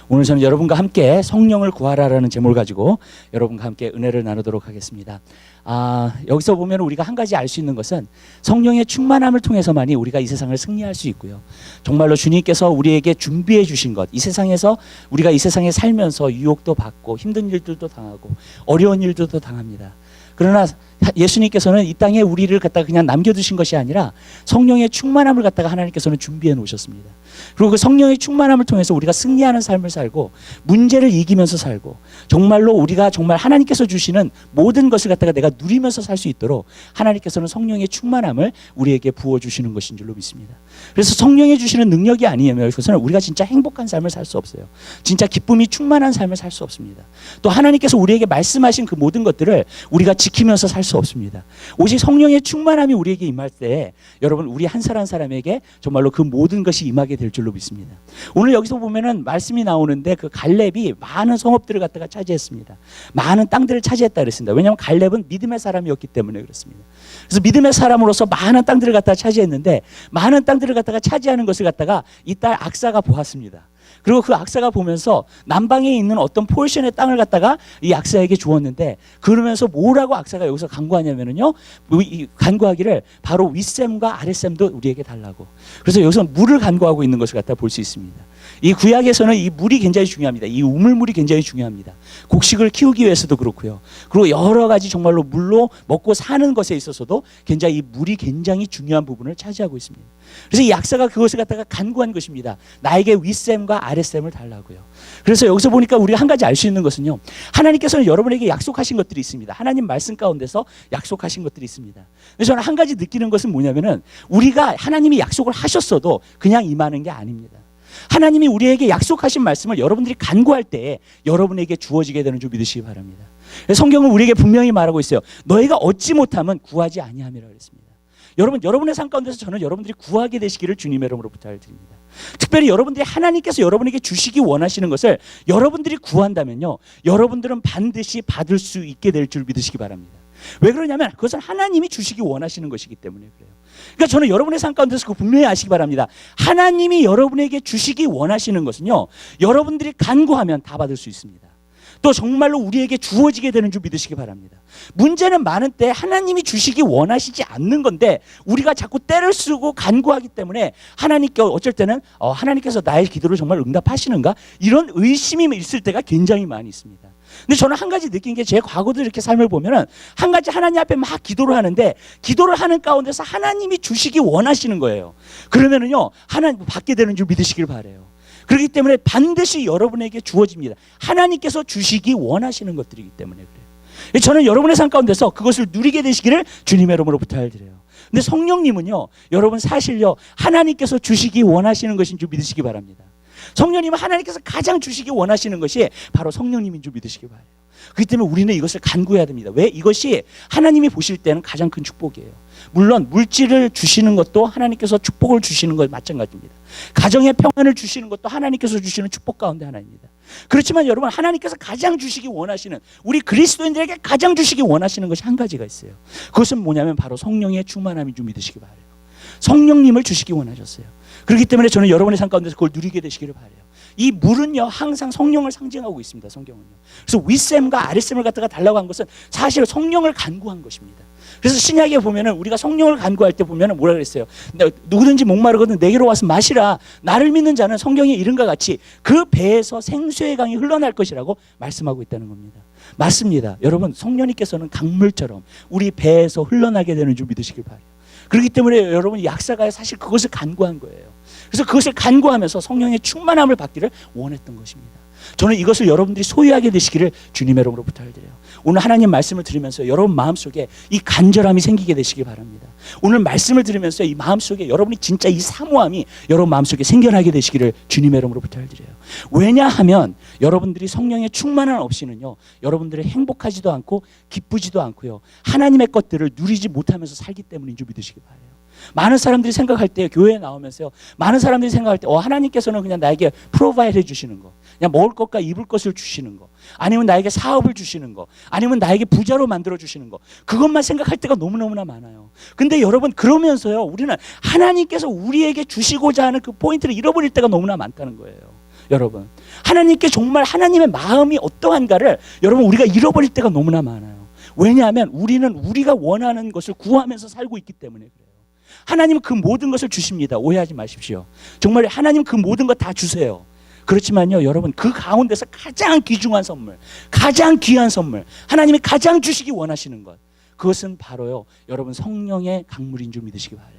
오늘 저는 여러분과 함께 성령을 구하라라는 제목을 가지고 여러분과 함께 은혜를 나누도록 하겠습니다. 여기서 보면 우리가 한 가지 알 수 있는 것은 성령의 충만함을 통해서만이 우리가 이 세상을 승리할 수 있고요. 정말로 주님께서 우리에게 준비해 주신 것, 이 세상에서 우리가 이 세상에 살면서 유혹도 받고 힘든 일들도 당하고 어려운 일들도 당합니다. 그러나 예수님께서는 이 땅에 우리를 갖다가 그냥 남겨두신 것이 아니라 성령의 충만함을 갖다가 하나님께서는 준비해 놓으셨습니다. 그리고 그 성령의 충만함을 통해서 우리가 승리하는 삶을 살고 문제를 이기면서 살고 정말로 우리가 정말 하나님께서 주시는 모든 것을 갖다가 내가 누리면서 살 수 있도록 하나님께서는 성령의 충만함을 우리에게 부어주시는 것인 줄로 믿습니다. 그래서 성령이 주시는 능력이 아니면 그것은 우리가 진짜 행복한 삶을 살 수 없어요. 진짜 기쁨이 충만한 삶을 살 수 없습니다. 또 하나님께서 우리에게 말씀하신 그 모든 것들을 우리가 지키면서 살 수 없습니다. 오직 성령의 충만함이 우리에게 임할 때 여러분 우리 한 사람 한 사람에게 정말로 그 모든 것이 임하게 될 줄로 믿습니다. 오늘 여기서 보면은 말씀이 나오는데 그 갈렙이 많은 성읍들을 갖다가 차지했습니다. 많은 땅들을 차지했다 그랬습니다. 왜냐하면 갈렙은 믿음의 사람이었기 때문에 그렇습니다. 그래서 믿음의 사람으로서 많은 땅들을 갖다가 차지했는데 많은 땅들을 갖다가 차지하는 것을 갖다가 이 딸 악사가 보았습니다. 그리고 그 악사가 보면서 남방에 있는 어떤 포지션의 땅을 갖다가 이 악사에게 주었는데 그러면서 뭐라고 악사가 여기서 간구하냐면요, 간구하기를 바로 윗셈과 아랫셈도 우리에게 달라고. 그래서 여기서 물을 간구하고 있는 것을 갖다 볼 수 있습니다. 이 구약에서는 이 물이 굉장히 중요합니다. 이 우물물이 굉장히 중요합니다. 곡식을 키우기 위해서도 그렇고요. 그리고 여러 가지 정말로 물로 먹고 사는 것에 있어서도 굉장히 이 물이 굉장히 중요한 부분을 차지하고 있습니다. 그래서 이 약사가 그것을 갖다가 간구한 것입니다. 나에게 윗셈과 아랫셈을 달라고요. 그래서 여기서 보니까 우리가 한 가지 알 수 있는 것은요, 하나님께서는 여러분에게 약속하신 것들이 있습니다. 하나님 말씀 가운데서 약속하신 것들이 있습니다. 그래서 저는 한 가지 느끼는 것은 뭐냐면은 우리가 하나님이 약속을 하셨어도 그냥 임하는 게 아닙니다. 하나님이 우리에게 약속하신 말씀을 여러분들이 간구할 때 여러분에게 주어지게 되는 줄 믿으시기 바랍니다. 성경은 우리에게 분명히 말하고 있어요. 너희가 얻지 못하면 구하지 아니함이라 그랬습니다. 여러분, 여러분의 삶 가운데서 저는 여러분들이 구하게 되시기를 주님의 이름으로 부탁드립니다. 특별히 여러분들이 하나님께서 여러분에게 주시기 원하시는 것을 여러분들이 구한다면요, 여러분들은 반드시 받을 수 있게 될 줄 믿으시기 바랍니다. 왜 그러냐면 그것은 하나님이 주시기 원하시는 것이기 때문에 그래요. 그러니까 저는 여러분의 삶 가운데서 그거 분명히 아시기 바랍니다. 하나님이 여러분에게 주시기 원하시는 것은요, 여러분들이 간구하면 다 받을 수 있습니다. 또 정말로 우리에게 주어지게 되는 줄 믿으시기 바랍니다. 문제는 많은 때 하나님이 주시기 원하시지 않는 건데 우리가 자꾸 때를 쓰고 간구하기 때문에 하나님께 어쩔 때는 하나님께서 나의 기도를 정말 응답하시는가? 이런 의심이 있을 때가 굉장히 많이 있습니다. 근데 저는 한 가지 느낀 게 제 과거도 이렇게 삶을 보면은 한 가지 하나님 앞에 막 기도를 하는데 기도를 하는 가운데서 하나님이 주시기 원하시는 거예요. 그러면은요, 하나님 받게 되는 줄 믿으시길 바라요. 그렇기 때문에 반드시 여러분에게 주어집니다. 하나님께서 주시기 원하시는 것들이기 때문에 그래요. 저는 여러분의 삶 가운데서 그것을 누리게 되시기를 주님의 이름으로 부탁드려요. 근데 성령님은요, 여러분 사실요, 하나님께서 주시기 원하시는 것인 줄 믿으시기 바랍니다. 성령님은 하나님께서 가장 주시기 원하시는 것이 바로 성령님인 줄 믿으시기 바라요. 그렇기 때문에 우리는 이것을 간구해야 됩니다. 왜? 이것이 하나님이 보실 때는 가장 큰 축복이에요. 물론 물질을 주시는 것도 하나님께서 축복을 주시는 것 마찬가지입니다. 가정의 평안을 주시는 것도 하나님께서 주시는 축복 가운데 하나입니다. 그렇지만 여러분, 하나님께서 가장 주시기 원하시는, 우리 그리스도인들에게 가장 주시기 원하시는 것이 한 가지가 있어요. 그것은 뭐냐면 바로 성령의 충만함인 줄 믿으시기 바라요. 성령님을 주시기 원하셨어요. 그렇기 때문에 저는 여러분의 삶 가운데서 그걸 누리게 되시기를 바라요. 이 물은요, 항상 성령을 상징하고 있습니다. 성경은요. 그래서 윗셈과 아랫셈을 갖다가 달라고 한 것은 사실 성령을 간구한 것입니다. 그래서 신약에 보면은 우리가 성령을 간구할 때 보면은 뭐라 그랬어요? 누구든지 목마르거든 내게로 와서 마시라. 나를 믿는 자는 성경의 이름과 같이 그 배에서 생수의 강이 흘러날 것이라고 말씀하고 있다는 겁니다. 맞습니다. 여러분, 성령님께서는 강물처럼 우리 배에서 흘러나게 되는 줄 믿으시길 바라요. 그렇기 때문에 여러분, 약사가 사실 그것을 간구한 거예요. 그래서 그것을 간구하면서 성령의 충만함을 받기를 원했던 것입니다. 저는 이것을 여러분들이 소유하게 되시기를 주님의 이름으로 부탁드려요. 오늘 하나님 말씀을 들으면서 여러분 마음속에 이 간절함이 생기게 되시기 바랍니다. 오늘 말씀을 들으면서 이 마음속에 여러분이 진짜 이 사모함이 여러분 마음속에 생겨나게 되시기를 주님의 이름으로 부탁드려요. 왜냐하면 여러분들이 성령의 충만함 없이는요, 여러분들이 행복하지도 않고 기쁘지도 않고요, 하나님의 것들을 누리지 못하면서 살기 때문인 줄 믿으시기 바라요. 많은 사람들이 생각할 때, 교회에 나오면서요, 많은 사람들이 생각할 때 하나님께서는 그냥 나에게 프로바이드 해주시는 거, 그냥 먹을 것과 입을 것을 주시는 거, 아니면 나에게 사업을 주시는 거, 아니면 나에게 부자로 만들어 주시는 거, 그것만 생각할 때가 너무너무나 많아요. 근데 여러분, 그러면서요, 우리는 하나님께서 우리에게 주시고자 하는 그 포인트를 잃어버릴 때가 너무나 많다는 거예요. 여러분, 하나님께 정말 하나님의 마음이 어떠한가를 여러분 우리가 잃어버릴 때가 너무나 많아요. 왜냐하면 우리는 우리가 원하는 것을 구하면서 살고 있기 때문에 그래요. 하나님은 그 모든 것을 주십니다. 오해하지 마십시오. 정말 하나님 그 모든 것 다 주세요. 그렇지만요, 여러분, 그 가운데서 가장 귀중한 선물, 가장 귀한 선물, 하나님이 가장 주시기 원하시는 것, 그것은 바로요, 여러분, 성령의 강물인 줄 믿으시기 바라요.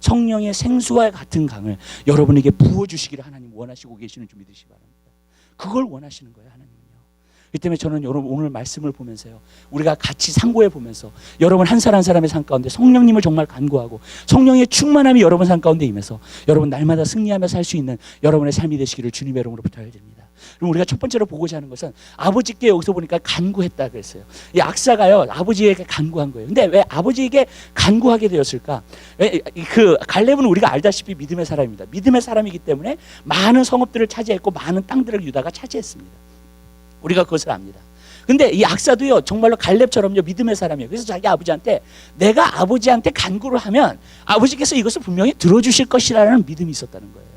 성령의 생수와 같은 강을 여러분에게 부어주시기를 하나님 원하시고 계시는 줄 믿으시기 바랍니다. 그걸 원하시는 거예요, 하나님은요. 이 때문에 저는 여러분 오늘 말씀을 보면서요, 우리가 같이 상고해 보면서 여러분 한 사람 한 사람의 삶 가운데 성령님을 정말 간구하고 성령의 충만함이 여러분 삶 가운데 임해서 여러분 날마다 승리하며 살 수 있는 여러분의 삶이 되시기를 주님의 이름으로 부탁드립니다. 그럼 우리가 첫 번째로 보고자 하는 것은 아버지께 여기서 보니까 간구했다 그랬어요. 이 악사가요, 아버지에게 간구한 거예요. 근데 왜 아버지에게 간구하게 되었을까? 그 갈렙은 우리가 알다시피 믿음의 사람입니다. 믿음의 사람이기 때문에 많은 성읍들을 차지했고 많은 땅들을 유다가 차지했습니다. 우리가 그것을 압니다. 근데 이 악사도요, 정말로 갈렙처럼요, 믿음의 사람이에요. 그래서 자기 아버지한테, 내가 아버지한테 간구를 하면 아버지께서 이것을 분명히 들어주실 것이라는 믿음이 있었다는 거예요.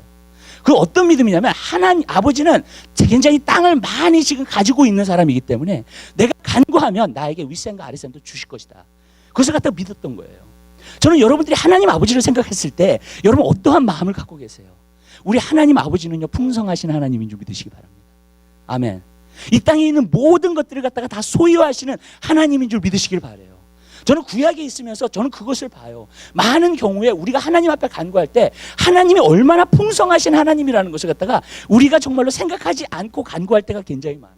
그 어떤 믿음이냐면, 하나님, 아버지는 굉장히 땅을 많이 지금 가지고 있는 사람이기 때문에 내가 간구하면 나에게 윗셈과 아랫셈도 주실 것이다. 그것을 갖다 믿었던 거예요. 저는 여러분들이 하나님 아버지를 생각했을 때 여러분 어떠한 마음을 갖고 계세요? 우리 하나님 아버지는요, 풍성하신 하나님인 줄 믿으시기 바랍니다. 아멘. 이 땅에 있는 모든 것들을 갖다가 다 소유하시는 하나님인 줄 믿으시길 바라요. 저는 구약에 있으면서 저는 그것을 봐요. 많은 경우에 우리가 하나님 앞에 간구할 때 하나님이 얼마나 풍성하신 하나님이라는 것을 갖다가 우리가 정말로 생각하지 않고 간구할 때가 굉장히 많아요.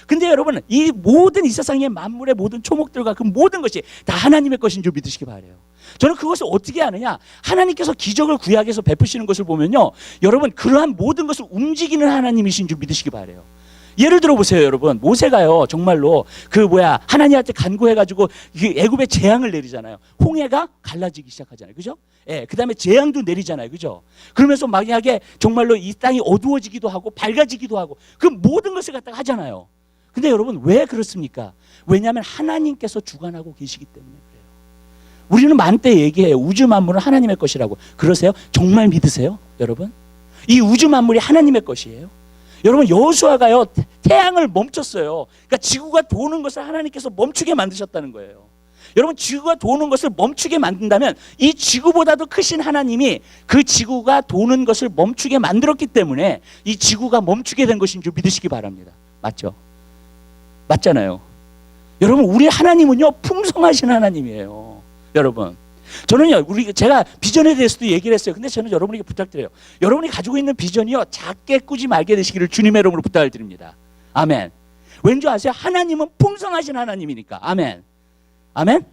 근데 여러분, 이 모든 이 세상의 만물의 모든 초목들과 그 모든 것이 다 하나님의 것인 줄 믿으시기 바라요. 저는 그것을 어떻게 아느냐, 하나님께서 기적을 구약에서 베푸시는 것을 보면요, 여러분 그러한 모든 것을 움직이는 하나님이신 줄 믿으시기 바라요. 예를 들어 보세요, 여러분. 모세가요, 정말로 하나님한테 간구해가지고 애굽에 재앙을 내리잖아요. 홍해가 갈라지기 시작하잖아요, 그죠? 예, 그 다음에 재앙도 내리잖아요, 그죠? 그러면서 만약에 정말로 이 땅이 어두워지기도 하고 밝아지기도 하고 그 모든 것을 갖다가 하잖아요. 근데 여러분 왜 그렇습니까? 왜냐하면 하나님께서 주관하고 계시기 때문에 그래요. 우리는 많때 얘기해요. 우주 만물은 하나님의 것이라고. 그러세요? 정말 믿으세요, 여러분? 이 우주 만물이 하나님의 것이에요. 여러분, 여호수아가요, 태양을 멈췄어요. 그러니까 지구가 도는 것을 하나님께서 멈추게 만드셨다는 거예요. 여러분, 지구가 도는 것을 멈추게 만든다면 이 지구보다도 크신 하나님이 그 지구가 도는 것을 멈추게 만들었기 때문에 이 지구가 멈추게 된 것인 줄 믿으시기 바랍니다. 맞죠? 맞잖아요. 여러분, 우리 하나님은요, 풍성하신 하나님이에요. 여러분, 저는요, 제가 비전에 대해서도 얘기를 했어요. 근데 저는 여러분에게 부탁드려요. 여러분이 가지고 있는 비전이요, 작게 꾸지 말게 되시기를 주님의 이름으로 부탁을 드립니다. 아멘. 왠지 아세요? 하나님은 풍성하신 하나님이니까. 아멘. 아멘.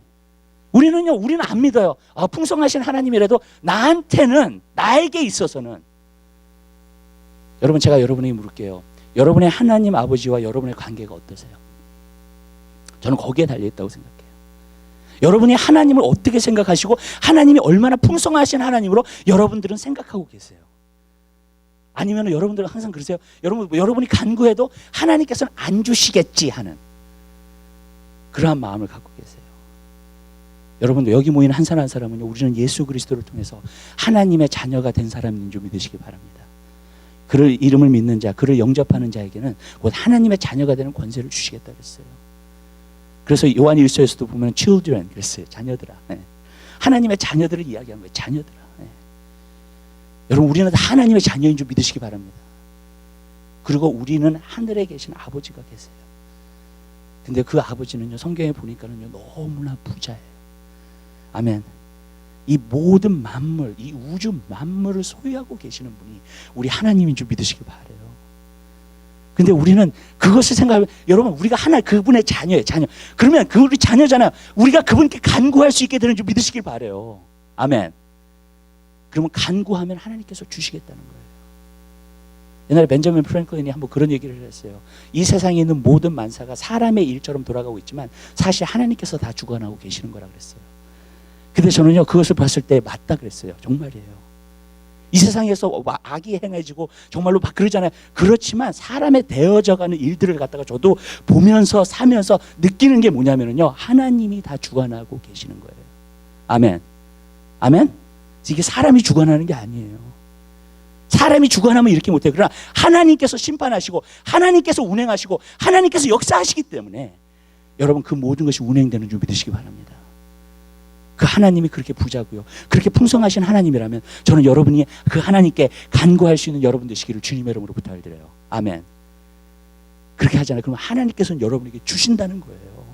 우리는 안 믿어요. 풍성하신 하나님이라도 나에게 있어서는. 여러분, 제가 여러분에게 물을게요. 여러분의 하나님 아버지와 여러분의 관계가 어떠세요? 저는 거기에 달려있다고 생각해요. 여러분이 하나님을 어떻게 생각하시고 하나님이 얼마나 풍성하신 하나님으로 여러분들은 생각하고 계세요? 아니면 여러분들은 항상 그러세요? 여러분이 간구해도 하나님께서는 안 주시겠지 하는 그러한 마음을 갖고 계세요. 여러분도 여기 모인 한 사람 한 사람은요, 우리는 예수 그리스도를 통해서 하나님의 자녀가 된 사람인 줄 믿으시기 바랍니다. 그를 이름을 믿는 자, 그를 영접하는 자에게는 곧 하나님의 자녀가 되는 권세를 주시겠다 그랬어요. 그래서 요한 1서에서도 보면 children 그랬어요. 자녀들아. 네. 하나님의 자녀들을 이야기하는 거예요. 자녀들아. 네. 여러분, 우리는 하나님의 자녀인 줄 믿으시기 바랍니다. 그리고 우리는 하늘에 계신 아버지가 계세요. 근데 그 아버지는요, 성경에 보니까는요, 너무나 부자예요. 아멘. 이 모든 만물, 이 우주 만물을 소유하고 계시는 분이 우리 하나님인 줄 믿으시기 바라요. 근데 우리는 그것을 생각하면, 여러분, 우리가 그분의 자녀예요, 자녀. 그러면 우리 자녀잖아요. 우리가 그분께 간구할 수 있게 되는 줄 믿으시길 바라요. 아멘. 그러면 간구하면 하나님께서 주시겠다는 거예요. 옛날에 벤저민 프랭클린이 한번 그런 얘기를 했어요. 이 세상에 있는 모든 만사가 사람의 일처럼 돌아가고 있지만 사실 하나님께서 다 주관하고 계시는 거라 그랬어요. 근데 저는요, 그것을 봤을 때 맞다 그랬어요. 정말이에요. 이 세상에서 악이 행해지고 정말로 막 그러잖아요. 그렇지만 사람의 되어져가는 일들을 갖다가 저도 보면서 사면서 느끼는 게 뭐냐면요, 하나님이 다 주관하고 계시는 거예요. 아멘. 아멘. 이게 사람이 주관하는 게 아니에요. 사람이 주고 하나면 이렇게 못해요. 그러나 하나님께서 심판하시고 하나님께서 운행하시고 하나님께서 역사하시기 때문에 여러분 그 모든 것이 운행되는 줄 믿으시기 바랍니다. 그 하나님이 그렇게 부자고요, 그렇게 풍성하신 하나님이라면 저는 여러분이 그 하나님께 간구할 수 있는 여러분 되시기를 주님의 이름으로 부탁드려요. 아멘. 그렇게 하잖아요. 그러면 하나님께서는 여러분에게 주신다는 거예요.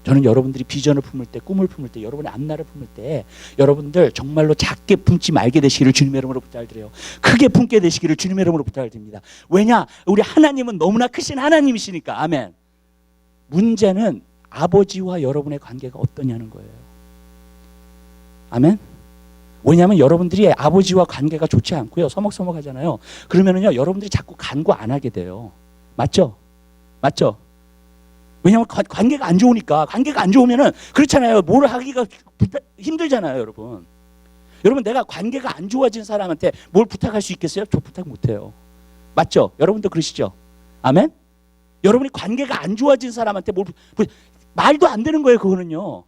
저는 여러분들이 비전을 품을 때, 꿈을 품을 때, 여러분의 앞날을 품을 때 여러분들 정말로 작게 품지 말게 되시기를 주님의 이름으로 부탁드려요. 크게 품게 되시기를 주님의 이름으로 부탁드립니다. 왜냐? 우리 하나님은 너무나 크신 하나님이시니까. 아멘. 문제는 아버지와 여러분의 관계가 어떠냐는 거예요. 아멘. 왜냐하면 여러분들이 아버지와 관계가 좋지 않고요, 서먹서먹 하잖아요. 그러면은요 여러분들이 자꾸 간구 안 하게 돼요. 맞죠? 맞죠? 왜냐하면 관계가 안 좋으니까. 관계가 안 좋으면은 그렇잖아요. 뭘 하기가 힘들잖아요. 여러분 내가 관계가 안 좋아진 사람한테 뭘 부탁할 수 있겠어요? 저 부탁 못해요. 맞죠? 여러분도 그러시죠? 아멘. 여러분이 관계가 안 좋아진 사람한테 말도 안 되는 거예요. 그거는요.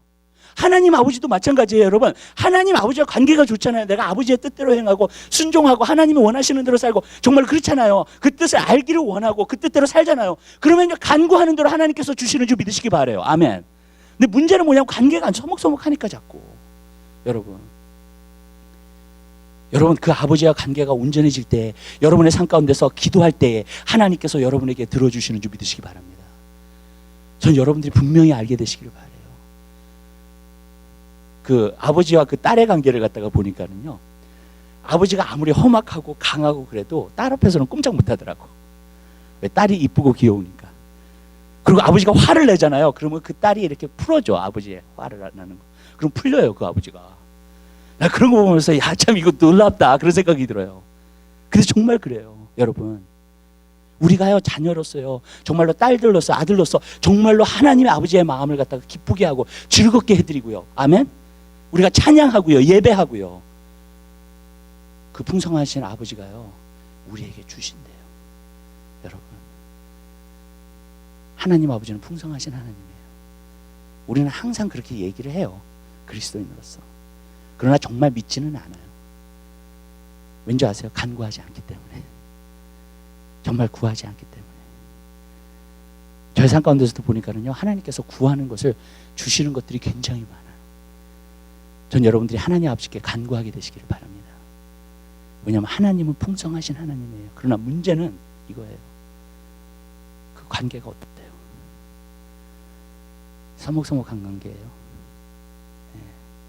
하나님 아버지도 마찬가지예요. 여러분 하나님 아버지와 관계가 좋잖아요. 내가 아버지의 뜻대로 행하고 순종하고 하나님이 원하시는 대로 살고 정말 그렇잖아요. 그 뜻을 알기를 원하고 그 뜻대로 살잖아요. 그러면 간구하는 대로 하나님께서 주시는 줄 믿으시기 바라요. 아멘. 근데 문제는 뭐냐면 관계가 안 서먹서먹하니까 자꾸 여러분 그 아버지와 관계가 온전해질 때 여러분의 삶 가운데서 기도할 때에 하나님께서 여러분에게 들어주시는 줄 믿으시기 바랍니다. 전 여러분들이 분명히 알게 되시기를 바라요. 그 아버지와 그 딸의 관계를 갖다가 보니까는요, 아버지가 아무리 험악하고 강하고 그래도 딸 앞에서는 꼼짝 못 하더라고. 왜? 딸이 이쁘고 귀여우니까. 그리고 아버지가 화를 내잖아요. 그러면 그 딸이 이렇게 풀어줘. 아버지의 화를 나는 거. 그럼 풀려요, 그 아버지가. 나 그런 거 보면서 야, 참 이거 놀랍다 그런 생각이 들어요. 근데 정말 그래요. 여러분 우리가요 자녀로서요 정말로 딸들로서 아들로서 정말로 하나님의 아버지의 마음을 갖다가 기쁘게 하고 즐겁게 해드리고요. 아멘. 우리가 찬양하고요, 예배하고요. 그 풍성하신 아버지가요 우리에게 주신대요. 여러분 하나님 아버지는 풍성하신 하나님이에요. 우리는 항상 그렇게 얘기를 해요, 그리스도인으로서. 그러나 정말 믿지는 않아요. 왠지 아세요? 간구하지 않기 때문에. 정말 구하지 않기 때문에. 저의 삶 가운데서도 보니까는요 하나님께서 구하는 것을 주시는 것들이 굉장히 많아요. 전 여러분들이 하나님 아버지께 간구하게 되시기를 바랍니다. 왜냐하면 하나님은 풍성하신 하나님이에요. 그러나 문제는 이거예요. 그 관계가 어때요? 서먹서먹한 관계예요.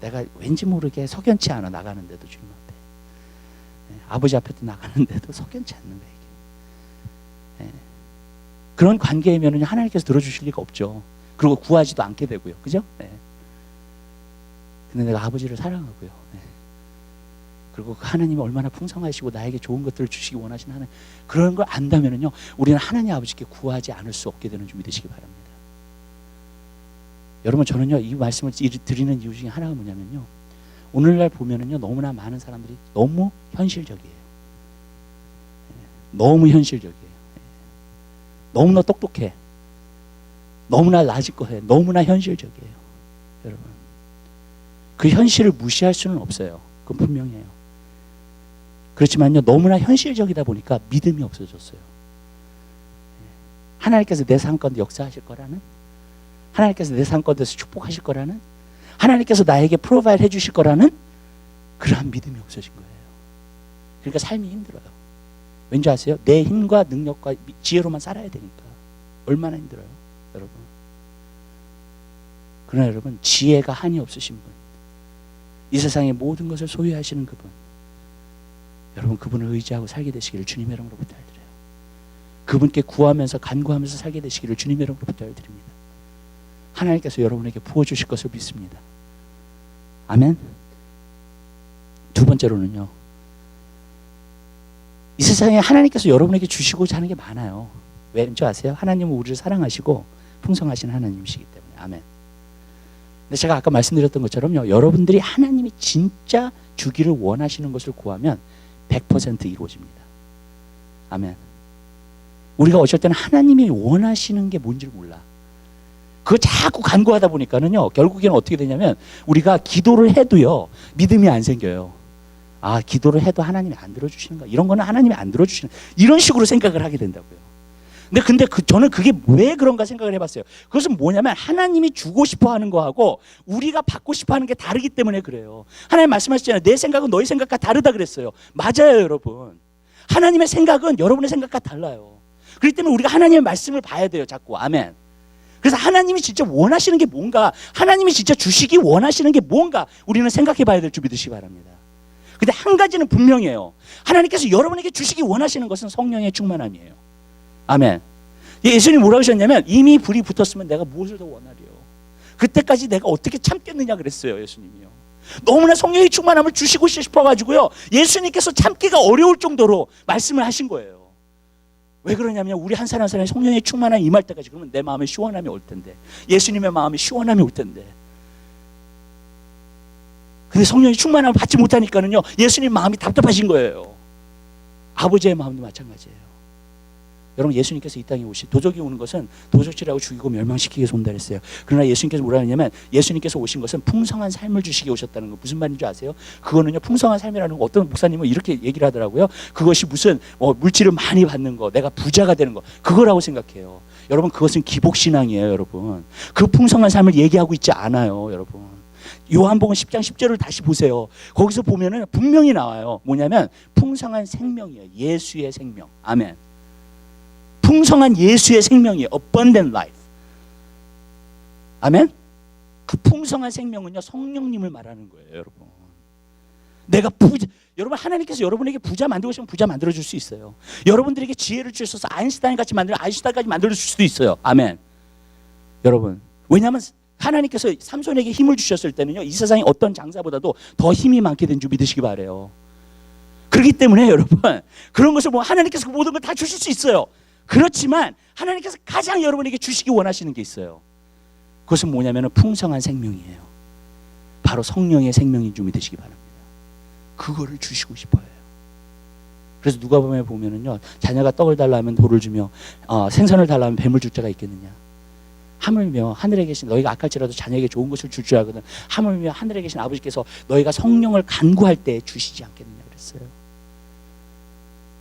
내가 왠지 모르게 석연치 않아 나가는데도 주님 앞에. 아버지 앞에도 나가는데도 석연치 않는 거예요. 그런 관계이면 하나님께서 들어주실 리가 없죠. 그리고 구하지도 않게 되고요. 그죠? 근데 내가 아버지를 사랑하고요. 그리고 그 하나님이 얼마나 풍성하시고 나에게 좋은 것들을 주시기 원하시는 하나님, 그런 걸 안다면은요, 우리는 하나님 아버지께 구하지 않을 수 없게 되는 줄 믿으시기 바랍니다. 여러분 저는요 이 말씀을 드리는 이유 중에 하나가 뭐냐면요, 오늘날 보면은요 너무나 많은 사람들이 너무 현실적이에요. 너무 현실적이에요. 너무나 똑똑해. 너무나 라지꺼해. 너무나 현실적이에요. 여러분 그 현실을 무시할 수는 없어요. 그건 분명해요. 그렇지만요 너무나 현실적이다 보니까 믿음이 없어졌어요. 하나님께서 내 삶 가운데 역사하실 거라는, 하나님께서 내 삶 가운데서 축복하실 거라는, 하나님께서 나에게 프로바이드 해주실 거라는 그러한 믿음이 없어진 거예요. 그러니까 삶이 힘들어요. 왠지 아세요? 내 힘과 능력과 지혜로만 살아야 되니까. 얼마나 힘들어요 여러분. 그러나 여러분 지혜가 한이 없으신 분, 이 세상의 모든 것을 소유하시는 그분, 여러분 그분을 의지하고 살게 되시기를 주님의 이름으로 부탁드려요. 그분께 구하면서 간구하면서 살게 되시기를 주님의 이름으로 부탁드립니다. 하나님께서 여러분에게 부어주실 것을 믿습니다. 아멘. 두 번째로는요, 이 세상에 하나님께서 여러분에게 주시고자 하는 게 많아요. 왠지 아세요? 하나님은 우리를 사랑하시고 풍성하신 하나님이시기 때문에. 아멘. 근데 제가 아까 말씀드렸던 것처럼요, 여러분들이 하나님이 진짜 주기를 원하시는 것을 구하면 100% 이루어집니다. 아멘. 우리가 어쩔 때는 하나님이 원하시는 게 뭔지를 몰라. 그거 자꾸 간구하다 보니까는요, 결국에는 어떻게 되냐면 우리가 기도를 해도요 믿음이 안 생겨요. 아, 기도를 해도 하나님이 안 들어주시는가? 이런 거는 하나님이 안 들어주시는, 이런 식으로 생각을 하게 된다고요. 근데 저는 그게 왜 그런가 생각을 해봤어요. 그것은 뭐냐면 하나님이 주고 싶어 하는 거하고 우리가 받고 싶어 하는 게 다르기 때문에 그래요. 하나님 말씀하셨잖아요. 내 생각은 너희 생각과 다르다 그랬어요. 맞아요, 여러분. 하나님의 생각은 여러분의 생각과 달라요. 그렇기 때문에 우리가 하나님의 말씀을 봐야 돼요, 자꾸. 아멘. 그래서 하나님이 진짜 원하시는 게 뭔가, 하나님이 진짜 주시기 원하시는 게 뭔가 우리는 생각해 봐야 될 줄 믿으시기 바랍니다. 근데 한 가지는 분명해요. 하나님께서 여러분에게 주시기 원하시는 것은 성령의 충만함이에요. 아멘. 예수님이 뭐라고 하셨냐면 이미 불이 붙었으면 내가 무엇을 더 원하리요. 그때까지 내가 어떻게 참겠느냐 그랬어요, 예수님이요. 너무나 성령의 충만함을 주시고 싶어가지고요, 예수님께서 참기가 어려울 정도로 말씀을 하신 거예요. 왜 그러냐면 우리 한 사람 한 사람이 성령의 충만함이 임할 때까지, 그러면 내 마음에 시원함이 올 텐데, 예수님의 마음에 시원함이 올 텐데. 근데 성령의 충만함을 받지 못하니까는요, 예수님 마음이 답답하신 거예요. 아버지의 마음도 마찬가지예요. 여러분, 예수님께서 이 땅에 도적이 오는 것은 도적질하고 죽이고 멸망시키기 위해서 온다 그랬어요. 그러나 예수님께서 뭐라 하냐면, 예수님께서 오신 것은 풍성한 삶을 주시기 오셨다는 거. 무슨 말인지 아세요? 그거는요, 풍성한 삶이라는 거, 어떤 목사님은 이렇게 얘기를 하더라고요. 그것이 무슨 물질을 많이 받는 거, 내가 부자가 되는 거, 그거라고 생각해요. 여러분, 그것은 기복신앙이에요. 여러분, 그 풍성한 삶을 얘기하고 있지 않아요. 여러분, 요한복음 10장 10절을 다시 보세요. 거기서 보면은 분명히 나와요. 뭐냐면 풍성한 생명이에요. 예수의 생명. 아멘. 풍성한 예수의 생명이에요. Abundant life. 아멘. 그 풍성한 생명은요, 성령님을 말하는 거예요, 여러분. 내가 여러분, 하나님께서 여러분에게 부자 만들고 싶으면 부자 만들어줄 수 있어요. 여러분들에게 지혜를 주셔서 아인슈타인 같이 아인슈타인까지 만들어줄 수도 있어요. 아멘. 여러분, 왜냐하면 하나님께서 삼손에게 힘을 주셨을 때는요, 이 세상의 어떤 장사보다도 더 힘이 많게 된 줄 믿으시기 바라요. 그렇기 때문에 여러분, 그런 것을 보면 하나님께서 모든 걸 다 주실 수 있어요. 그렇지만 하나님께서 가장 여러분에게 주시기 원하시는 게 있어요. 그것은 뭐냐면 풍성한 생명이에요. 바로 성령의 생명인 줄 믿으시기 바랍니다. 그거를 주시고 싶어요. 그래서 누가복음에 보면은요, 자녀가 떡을 달라 하면 돌을 주며 생선을 달라 하면 뱀을 줄 자가 있겠느냐. 하물며 하늘에 계신, 너희가 악할지라도 자녀에게 좋은 것을 줄 줄 알거든 하물며 하늘에 계신 아버지께서 너희가 성령을 간구할 때 주시지 않겠느냐 그랬어요.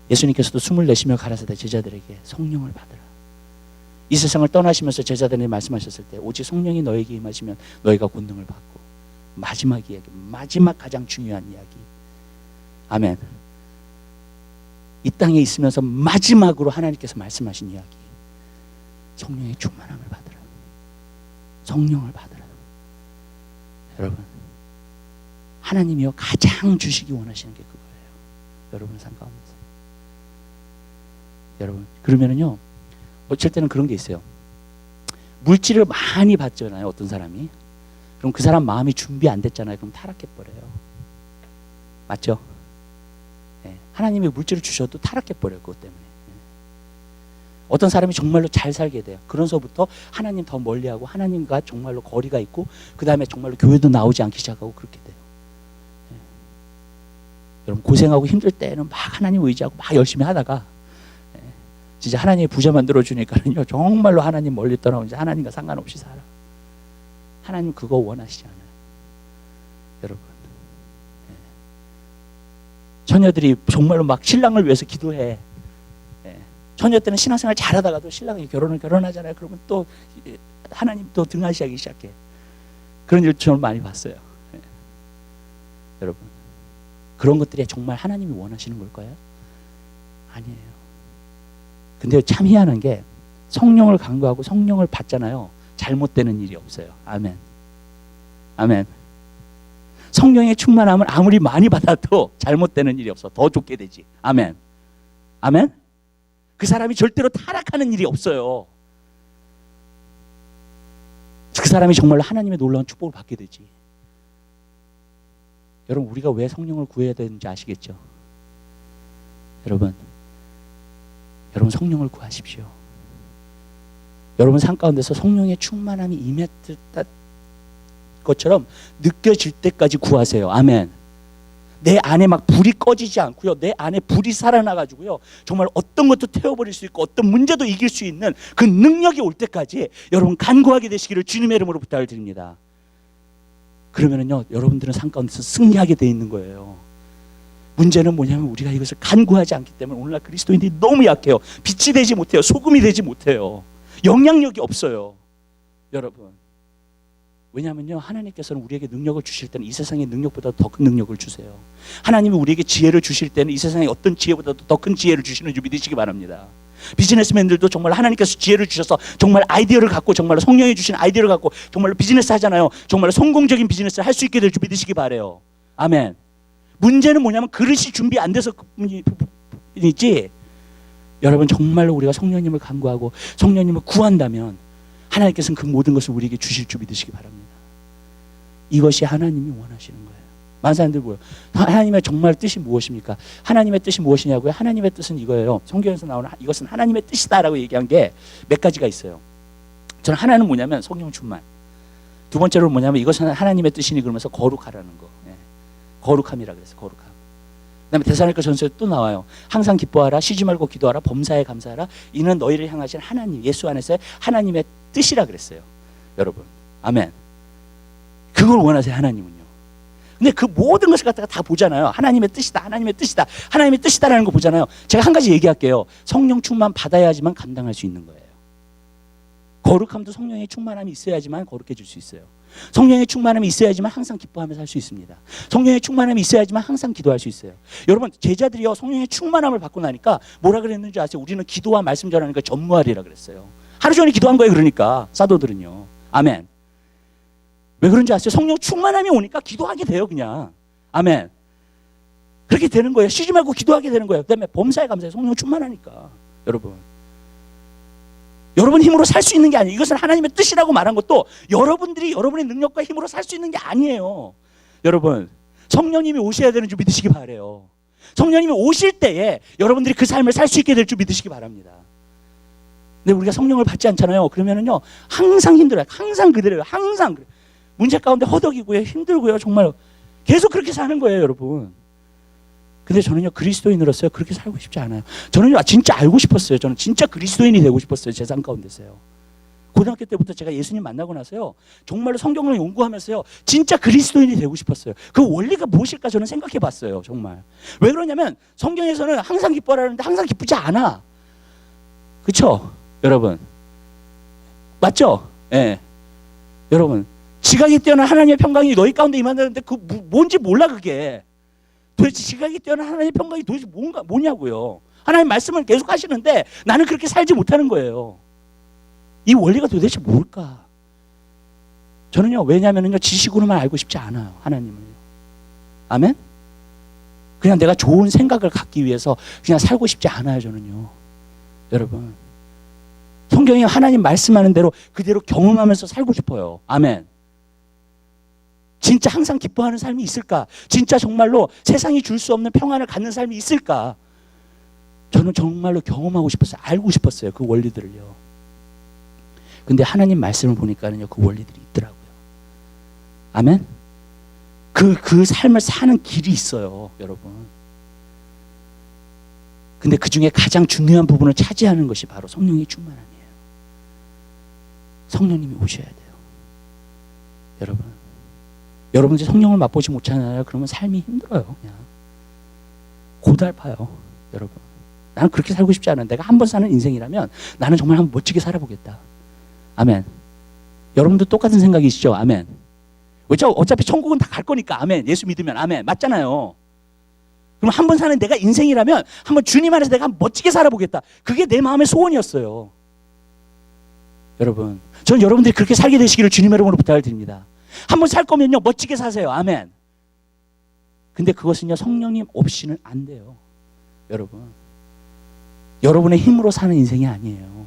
예수님께서도 숨을 내쉬며 가라사대 제자들에게 성령을 받으라. 이 세상을 떠나시면서 제자들에게 말씀하셨을 때 오직 성령이 너에게 임하시면 너희가 권능을 받고, 마지막 이야기, 마지막 가장 중요한 이야기. 아멘. 이 땅에 있으면서 마지막으로 하나님께서 말씀하신 이야기, 성령의 충만함을 받으라. 성령을 받으라. 여러분, 하나님이요, 가장 주시기 원하시는 게 그거예요. 여러분의 삶 가운데서. 여러분, 그러면은요, 어쩔 때는 그런 게 있어요. 물질을 많이 받잖아요, 어떤 사람이. 그럼 그 사람 마음이 준비 안 됐잖아요. 그럼 타락해버려요. 맞죠? 네. 하나님이 물질을 주셔도 타락해버려요, 그것 때문에. 어떤 사람이 정말로 잘 살게 돼요. 그러면서부터 하나님 더 멀리하고 하나님과 정말로 거리가 있고, 그 다음에 정말로 교회도 나오지 않기 시작하고 그렇게 돼요. 네. 여러분, 고생하고 힘들 때는 막 하나님 의지하고 막 열심히 하다가 진짜 하나님이 부자 만들어주니까는요, 정말로 하나님 멀리 떠나고 이제 하나님과 상관없이 살아. 하나님 그거 원하시지 않아요. 여러분, 처녀들이 정말로 막 신랑을 위해서 기도해. 처녀 때는 신앙생활 잘하다가도 신랑이 결혼하잖아요. 그러면 또 하나님 또 등하시하기 시작해. 그런 일 저는 많이 봤어요. 여러분, 그런 것들이 정말 하나님이 원하시는 걸까요? 아니에요. 근데 참 희한한 게, 성령을 간구하고 성령을 받잖아요. 잘못되는 일이 없어요. 아멘. 아멘. 성령의 충만함을 아무리 많이 받아도 잘못되는 일이 없어. 더 좋게 되지. 아멘. 아멘. 그 사람이 절대로 타락하는 일이 없어요. 그 사람이 정말로 하나님의 놀라운 축복을 받게 되지. 여러분, 우리가 왜 성령을 구해야 되는지 아시겠죠? 여러분 성령을 구하십시오. 여러분 삶 가운데서 성령의 충만함이 임했던 것처럼 느껴질 때까지 구하세요. 아멘. 내 안에 막 불이 꺼지지 않고요, 내 안에 불이 살아나가지고요, 정말 어떤 것도 태워버릴 수 있고 어떤 문제도 이길 수 있는 그 능력이 올 때까지 여러분 간구하게 되시기를 주님의 이름으로 부탁을 드립니다. 그러면은요, 여러분들은 삶 가운데서 승리하게 돼 있는 거예요. 문제는 뭐냐면 우리가 이것을 간구하지 않기 때문에 오늘날 그리스도인들이 너무 약해요. 빛이 되지 못해요. 소금이 되지 못해요. 영향력이 없어요. 여러분, 왜냐하면요, 하나님께서는 우리에게 능력을 주실 때는 이 세상의 능력보다 더 큰 능력을 주세요. 하나님이 우리에게 지혜를 주실 때는 이 세상의 어떤 지혜보다도 더 큰 지혜를 주시는 줄 믿으시기 바랍니다. 비즈니스맨들도 정말 하나님께서 지혜를 주셔서 정말 아이디어를 갖고, 정말로 성령이 주신 아이디어를 갖고 정말로 비즈니스 하잖아요. 정말로 성공적인 비즈니스를 할 수 있게 될 줄 믿으시기 바라요. 아멘. 문제는 뭐냐면 그릇이 준비 안 돼서 뿐이지, 여러분 정말로 우리가 성령님을 간구하고 성령님을 구한다면 하나님께서는 그 모든 것을 우리에게 주실 줄 믿으시기 바랍니다. 이것이 하나님이 원하시는 거예요. 많은 사람들이 뭐예요? 하나님의 정말 뜻이 무엇입니까? 하나님의 뜻이 무엇이냐고요? 하나님의 뜻은 이거예요. 성경에서 나오는 이것은 하나님의 뜻이다라고 얘기한 게 몇 가지가 있어요. 저는 하나는 뭐냐면 성령 충만. 두 번째로 뭐냐면 이것은 하나님의 뜻이니 그러면서 거룩하라는 거. 거룩함이라 그랬어요. 거룩함. 그다음에 데살로니가 전서에 또 나와요. 항상 기뻐하라, 쉬지 말고 기도하라, 범사에 감사하라. 이는 너희를 향하신 하나님, 예수 안에서의 하나님의 뜻이라 그랬어요. 여러분, 아멘. 그걸 원하세요, 하나님은요. 근데 그 모든 것을 갖다가 다 보잖아요. 하나님의 뜻이다, 하나님의 뜻이다, 하나님의 뜻이다라는 거 보잖아요. 제가 한 가지 얘기할게요. 성령 충만 받아야지만 감당할 수 있는 거예요. 거룩함도 성령의 충만함이 있어야지만 거룩해질 수 있어요. 성령의 충만함이 있어야지만 항상 기뻐하며 살 수 있습니다. 성령의 충만함이 있어야지만 항상 기도할 수 있어요. 여러분, 제자들이요, 성령의 충만함을 받고 나니까 뭐라 그랬는지 아세요? 우리는 기도와 말씀 전하는 걸 전무하리라 그랬어요. 하루 종일 기도한 거예요. 그러니까 사도들은요. 아멘. 왜 그런지 아세요? 성령 충만함이 오니까 기도하게 돼요. 그냥. 아멘. 그렇게 되는 거예요. 쉬지 말고 기도하게 되는 거예요. 그다음에 범사에 감사해요. 성령 충만하니까. 여러분, 여러분 힘으로 살 수 있는 게 아니에요. 이것은 하나님의 뜻이라고 말한 것도 여러분들이 여러분의 능력과 힘으로 살 수 있는 게 아니에요. 여러분, 성령님이 오셔야 되는 줄 믿으시기 바라요. 성령님이 오실 때에 여러분들이 그 삶을 살 수 있게 될 줄 믿으시기 바랍니다. 근데 우리가 성령을 받지 않잖아요. 그러면은요, 항상 힘들어요. 항상 그대로요. 항상 그래요. 문제 가운데 허덕이고요, 힘들고요, 정말 계속 그렇게 사는 거예요, 여러분. 근데 저는요, 그리스도인으로서 그렇게 살고 싶지 않아요. 저는요, 진짜 알고 싶었어요. 저는 진짜 그리스도인이 되고 싶었어요. 제 삶 가운데서요. 고등학교 때부터 제가 예수님 만나고 나서요, 정말로 성경을 연구하면서요, 진짜 그리스도인이 되고 싶었어요. 그 원리가 무엇일까 저는 생각해 봤어요. 정말. 왜 그러냐면 성경에서는 항상 기뻐하라는데 항상 기쁘지 않아. 그렇죠? 여러분. 맞죠? 예. 여러분, 지각이 뛰어난 하나님의 평강이 너희 가운데 임한다는데 그 뭔지 몰라 그게. 도대체 지각이 뛰어난 하나님의 평강이 도대체 뭐냐고요. 하나님 말씀을 계속 하시는데 나는 그렇게 살지 못하는 거예요. 이 원리가 도대체 뭘까? 저는요, 왜냐면은요, 지식으로만 알고 싶지 않아요. 하나님을요. 아멘? 그냥 내가 좋은 생각을 갖기 위해서 그냥 살고 싶지 않아요. 저는요. 여러분, 성경이 하나님 말씀하는 대로 그대로 경험하면서 살고 싶어요. 아멘. 진짜 항상 기뻐하는 삶이 있을까? 진짜 정말로 세상이 줄 수 없는 평안을 갖는 삶이 있을까? 저는 정말로 경험하고 싶었어요. 알고 싶었어요. 그 원리들을요. 근데 하나님 말씀을 보니까는요, 그 원리들이 있더라고요. 아멘? 그 삶을 사는 길이 있어요, 여러분. 근데 그 중에 가장 중요한 부분을 차지하는 것이 바로 성령의 충만함이에요. 성령님이 오셔야 돼요. 여러분. 여러분들이 성령을 맛보지 못하잖아요. 그러면 삶이 힘들어요. 그냥 고달파요. 여러분, 나는 그렇게 살고 싶지 않아. 내가 한 번 사는 인생이라면 나는 정말 한번 멋지게 살아보겠다. 아멘. 여러분도 똑같은 생각이시죠? 아멘. 왜죠? 어차피 천국은 다 갈 거니까. 아멘. 예수 믿으면. 아멘. 맞잖아요. 그럼 한 번 사는 내가 인생이라면 한번 주님 안에서 내가 한번 멋지게 살아보겠다. 그게 내 마음의 소원이었어요. 여러분, 전 여러분들이 그렇게 살게 되시기를 주님의 이름으로 부탁을 드립니다. 한번 살 거면요, 멋지게 사세요. 아멘. 근데 그것은요, 성령님 없이는 안 돼요. 여러분, 여러분의 힘으로 사는 인생이 아니에요.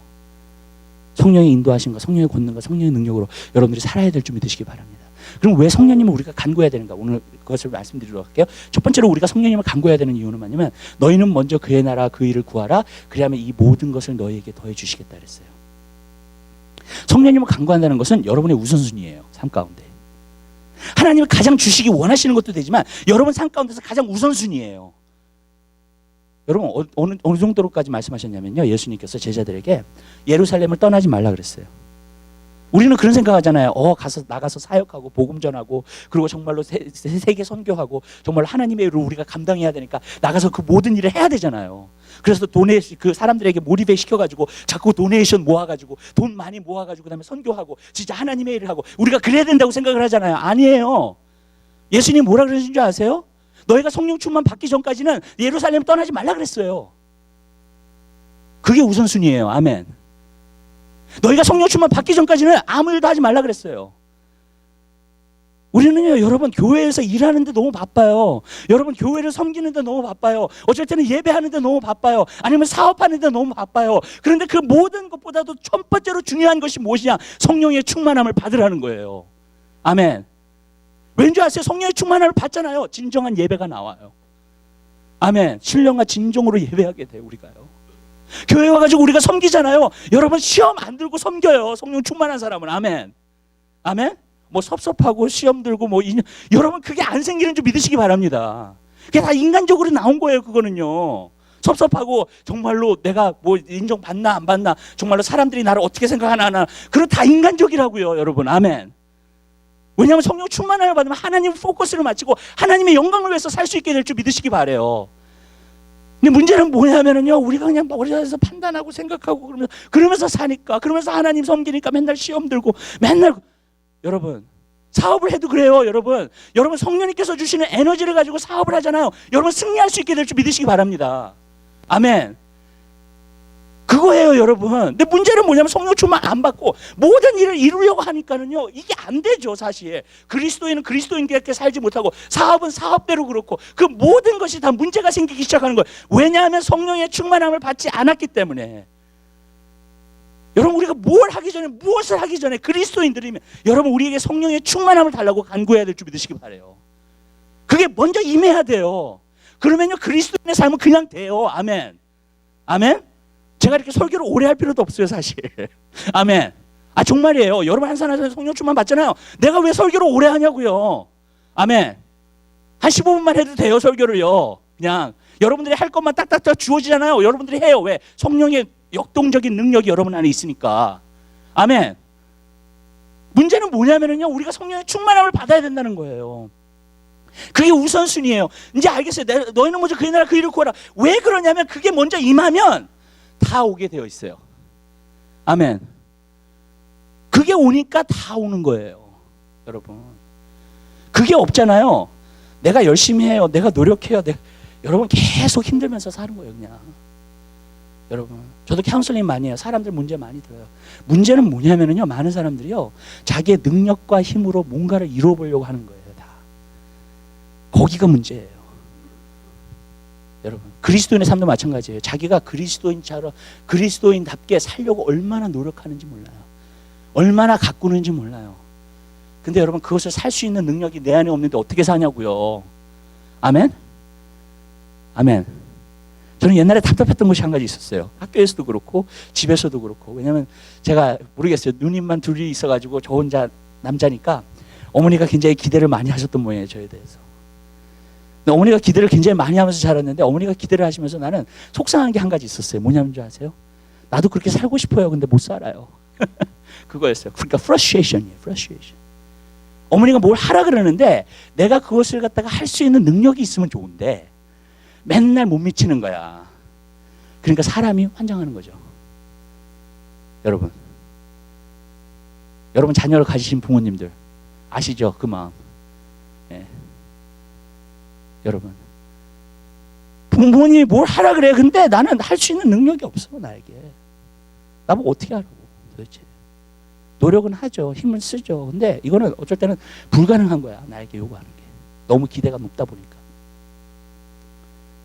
성령의 인도하심과 성령의 권능과 성령의 능력으로 여러분들이 살아야 될 줄 믿으시기 바랍니다. 그럼 왜 성령님을 우리가 간구해야 되는가? 오늘 그것을 말씀드리도록 할게요. 첫 번째로 우리가 성령님을 간구해야 되는 이유는 뭐냐면, 너희는 먼저 그의 나라 그 일을 구하라. 그리하면 이 모든 것을 너희에게 더해 주시겠다 그랬어요. 성령님을 간구한다는 것은 여러분의 우선순위예요. 삶 가운데. 하나님이 가장 주시기 원하시는 것도 되지만 여러분 삶 가운데서 가장 우선순위예요. 여러분, 어느 정도로까지 말씀하셨냐면요, 예수님께서 제자들에게 예루살렘을 떠나지 말라 그랬어요. 우리는 그런 생각하잖아요. 가서 나가서 사역하고 복음 전하고 그리고 정말로 세계 선교하고 정말 하나님의 일을 우리가 감당해야 되니까 나가서 그 모든 일을 해야 되잖아요. 그래서 그 사람들에게 모리베 시켜가지고 자꾸 도네이션 모아가지고 돈 많이 모아가지고 그다음에 선교하고 진짜 하나님의 일을 하고 우리가 그래야 된다고 생각을 하잖아요. 아니에요. 예수님 뭐라 그러신 줄 아세요? 너희가 성령 충만 받기 전까지는 예루살렘 떠나지 말라 그랬어요. 그게 우선순위예요. 아멘. 너희가 성령 충만 받기 전까지는 아무 일도 하지 말라 그랬어요. 우리는요, 여러분, 교회에서 일하는데 너무 바빠요. 여러분, 교회를 섬기는데 너무 바빠요. 어쩔 때는 예배하는데 너무 바빠요. 아니면 사업하는데 너무 바빠요. 그런데 그 모든 것보다도 첫 번째로 중요한 것이 무엇이냐? 성령의 충만함을 받으라는 거예요. 아멘. 왠지 아세요? 성령의 충만함을 받잖아요. 진정한 예배가 나와요. 아멘. 신령과 진정으로 예배하게 돼요, 우리가요. 교회 와가지고 우리가 섬기잖아요. 여러분, 시험 안 들고 섬겨요. 성령 충만한 사람은. 아멘. 아멘. 뭐 섭섭하고 시험 들고 여러분, 그게 안 생기는 줄 믿으시기 바랍니다. 그게 다 인간적으로 나온 거예요. 그거는요. 섭섭하고 정말로 내가 뭐 인정받나 안 받나, 정말로 사람들이 나를 어떻게 생각하나, 그건 다 인간적이라고요, 여러분. 아멘. 왜냐하면 성령 충만함을 받으면 하나님 포커스를 맞추고 하나님의 영광을 위해서 살 수 있게 될 줄 믿으시기 바라요. 근데 문제는 뭐냐면은요, 우리가 그냥 머리에서 판단하고 생각하고 그러면서 사니까, 그러면서 하나님 섬기니까 맨날 시험 들고 맨날. 여러분, 사업을 해도 그래요. 여러분 성령님께서 주시는 에너지를 가지고 사업을 하잖아요. 여러분, 승리할 수 있게 될 줄 믿으시기 바랍니다. 아멘. 그거예요, 여러분. 근데 문제는 뭐냐면 성령 충만 안 받고 모든 일을 이루려고 하니까는요, 이게 안 되죠. 사실 그리스도인은 그리스도인답게 살지 못하고 사업은 사업대로 그렇고 그 모든 것이 다 문제가 생기기 시작하는 거예요. 왜냐하면 성령의 충만함을 받지 않았기 때문에. 여러분, 우리가 무엇을 하기 전에 그리스도인들이면 여러분, 우리에게 성령의 충만함을 달라고 간구해야 될 줄 믿으시기 바라요. 그게 먼저 임해야 돼요. 그러면요, 그리스도인의 삶은 그냥 돼요. 아멘. 아멘. 제가 이렇게 설교를 오래 할 필요도 없어요, 사실. 아멘. 정말이에요. 여러분, 한 사람 성령 충만 받잖아요. 내가 왜 설교를 오래 하냐고요. 아멘. 한 15분만 해도 돼요, 설교를요. 그냥 여러분들이 할 것만 딱딱딱 주어지잖아요. 여러분들이 해요. 왜? 성령의 역동적인 능력이 여러분 안에 있으니까. 아멘. 문제는 뭐냐면요, 우리가 성령의 충만함을 받아야 된다는 거예요. 그게 우선순위예요. 이제 알겠어요. 너희는 먼저 그의 나라 그 일을 구하라. 왜 그러냐면 그게 먼저 임하면 다 오게 되어 있어요. 아멘. 그게 오니까 다 오는 거예요. 여러분, 그게 없잖아요. 내가 열심히 해요. 내가 노력해요. 여러분, 계속 힘들면서 사는 거예요, 그냥. 여러분, 저도 카운슬링 많이 해요. 사람들 문제 많이 들어요. 문제는 뭐냐면요, 많은 사람들이요, 자기의 능력과 힘으로 뭔가를 이루어보려고 하는 거예요. 다. 거기가 문제예요. 여러분, 그리스도인의 삶도 마찬가지예요. 자기가 그리스도인답게 살려고 얼마나 노력하는지 몰라요. 얼마나 가꾸는지 몰라요. 근데 여러분, 그것을 살 수 있는 능력이 내 안에 없는데 어떻게 사냐고요. 아멘? 아멘. 저는 옛날에 답답했던 것이 한 가지 있었어요. 학교에서도 그렇고 집에서도 그렇고. 왜냐하면 제가 모르겠어요. 누님만 둘이 있어가지고 저 혼자 남자니까 어머니가 굉장히 기대를 많이 하셨던 모양이에요, 저에 대해서. 근데 어머니가 기대를 굉장히 많이 하면서 자랐는데, 어머니가 기대를 하시면서 나는 속상한 게 한 가지 있었어요. 뭐냐면 줄 아세요? 나도 그렇게 살고 싶어요. 근데 못 살아요. 그거였어요. 그러니까 frustration이에요. frustration. 어머니가 뭘 하라 그러는데 내가 그것을 갖다가 할 수 있는 능력이 있으면 좋은데 맨날 못 미치는 거야. 그러니까 사람이 환장하는 거죠. 여러분 자녀를 가지신 부모님들 아시죠? 그 마음. 예. 여러분, 부모님이 뭘 하라 그래. 근데 나는 할 수 있는 능력이 없어, 나에게. 나보고 어떻게 하라고 도대체. 노력은 하죠. 힘을 쓰죠. 근데 이거는 어쩔 때는 불가능한 거야, 나에게 요구하는 게. 너무 기대가 높다 보니까.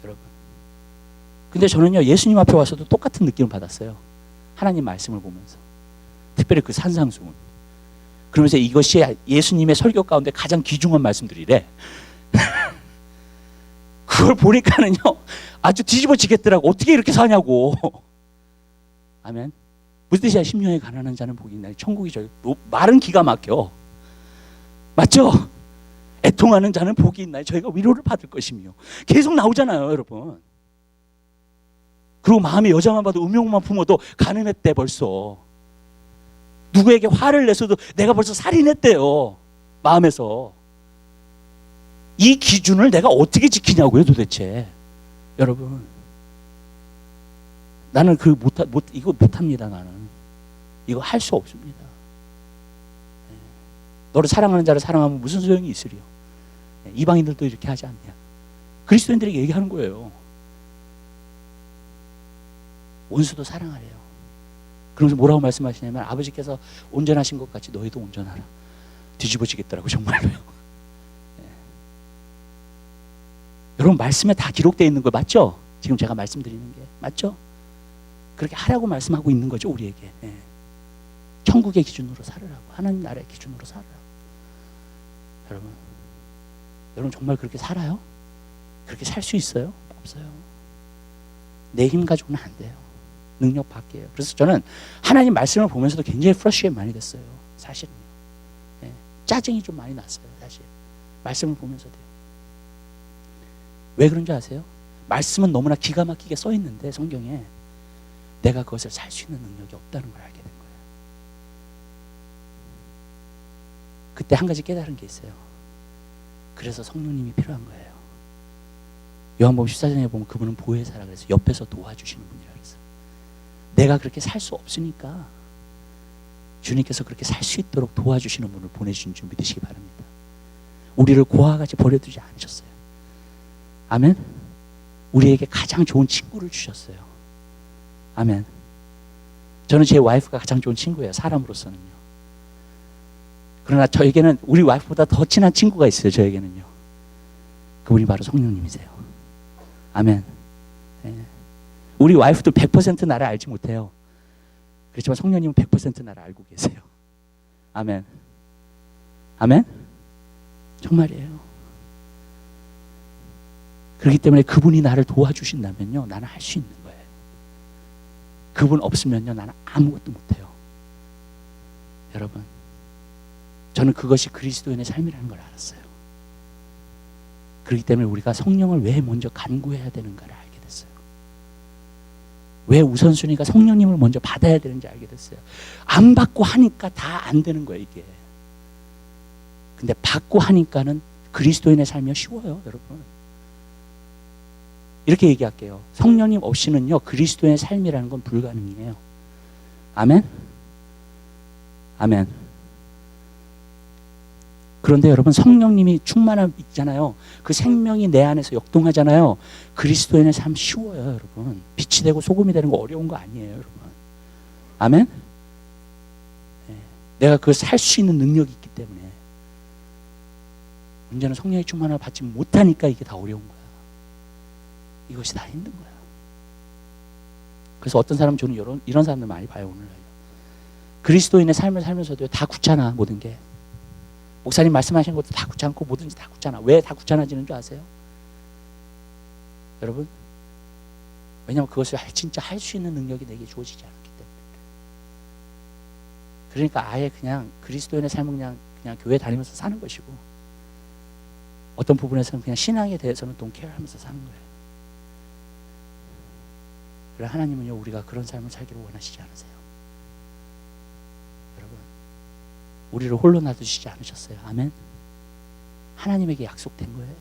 여러분, 근데 저는요, 예수님 앞에 와서도 똑같은 느낌을 받았어요. 하나님 말씀을 보면서. 특별히 그 산상수훈. 그러면서 이것이 예수님의 설교 가운데 가장 귀중한 말씀들이래. 그걸 보니까는요, 아주 뒤집어지겠더라고. 어떻게 이렇게 사냐고. 아멘. 무슨 뜻이야? 심령에 가난한 자는 복이 있나니 천국이 저희. 말은 기가 막혀. 맞죠? 애통하는 자는 복이 있나니 저희가 위로를 받을 것이며. 계속 나오잖아요, 여러분. 그리고 마음에 여자만 봐도 음욕만 품어도 가늠했대 벌써. 누구에게 화를 냈어도 내가 벌써 살인했대요. 마음에서. 이 기준을 내가 어떻게 지키냐고요, 도대체. 여러분, 나는 이거 못합니다. 나는 이거 할 수 없습니다. 너를 사랑하는 자를 사랑하면 무슨 소용이 있으리요. 이방인들도 이렇게 하지 않냐. 그리스도인들에게 얘기하는 거예요. 원수도 사랑하래요. 그러면서 뭐라고 말씀하시냐면, 아버지께서 온전하신 것 같이 너희도 온전하라. 뒤집어지겠더라고, 정말로요. 여러분, 말씀에 다 기록되어 있는 거 맞죠? 지금 제가 말씀드리는 게 맞죠? 그렇게 하라고 말씀하고 있는 거죠, 우리에게. 천국의 기준으로 살으라고, 하나님 나라의 기준으로 살으라고. 여러분 정말 그렇게 살아요? 그렇게 살 수 있어요? 없어요. 내 힘 가지고는 안 돼요. 능력 밖이에요. 그래서 저는 하나님 말씀을 보면서도 굉장히 프러쉬에 많이 됐어요. 사실은요. 짜증이 좀 많이 났어요. 사실 말씀을 보면서도요. 왜 그런 줄 아세요? 말씀은 너무나 기가 막히게 써 있는데 성경에 내가 그것을 살 수 있는 능력이 없다는 걸 알게 된 거예요. 그때 한 가지 깨달은 게 있어요. 그래서 성령님이 필요한 거예요. 요한복음 14장에 보면 그분은 보혜사라 그래서 옆에서 도와주시는 분이라 그랬어요. 내가 그렇게 살 수 없으니까 주님께서 그렇게 살 수 있도록 도와주시는 분을 보내주신 줄 믿으시기 바랍니다. 우리를 고아와 같이 버려두지 않으셨어요. 아멘. 우리에게 가장 좋은 친구를 주셨어요. 아멘. 저는 제 와이프가 가장 좋은 친구예요. 사람으로서는요. 그러나 저에게는 우리 와이프보다 더 친한 친구가 있어요. 저에게는요. 그분이 바로 성령님이세요. 아멘. 우리 와이프도 100% 나를 알지 못해요. 그렇지만 성령님은 100% 나를 알고 계세요. 아멘. 아멘. 정말이에요. 그렇기 때문에 그분이 나를 도와주신다면요, 나는 할 수 있는 거예요. 그분 없으면요, 나는 아무것도 못해요. 여러분, 저는 그것이 그리스도인의 삶이라는 걸 알았어요. 그렇기 때문에 우리가 성령을 왜 먼저 간구해야 되는가를 알게 됐어요. 왜 우선순위가 성령님을 먼저 받아야 되는지 알게 됐어요. 안 받고 하니까 다 안 되는 거예요, 이게. 근데 받고 하니까는 그리스도인의 삶이 쉬워요, 여러분. 이렇게 얘기할게요. 성령님 없이는요, 그리스도인의 삶이라는 건 불가능이에요. 아멘? 아멘. 그런데 여러분, 성령님이 충만함 있잖아요. 그 생명이 내 안에서 역동하잖아요. 그리스도인의 삶 쉬워요, 여러분. 빛이 되고 소금이 되는 거 어려운 거 아니에요, 여러분. 아멘? 네. 내가 그걸 살 수 있는 능력이 있기 때문에. 문제는 성령의 충만함을 받지 못하니까 이게 다 어려운 거야. 이것이 다 힘든 거야. 그래서 어떤 사람, 저는 이런 사람들 많이 봐요, 오늘. 그리스도인의 삶을 살면서도 다 굳잖아, 모든 게. 목사님 말씀하신 것도 다 굳잖고 뭐든지 다 굳잖아. 왜 다 굳잖아지는 줄 아세요? 여러분, 왜냐하면 그것을 진짜 할 수 있는 능력이 내게 주어지지 않았기 때문에. 그러니까 아예 그냥 그리스도인의 삶은 그냥 교회 다니면서 사는 것이고, 어떤 부분에서는 그냥 신앙에 대해서는 don't care 하면서 사는 거예요. 그래, 하나님은요, 우리가 그런 삶을 살기를 원하시지 않으세요. 여러분, 우리를 홀로 놔두시지 않으셨어요. 아멘. 하나님에게 약속된 거예요.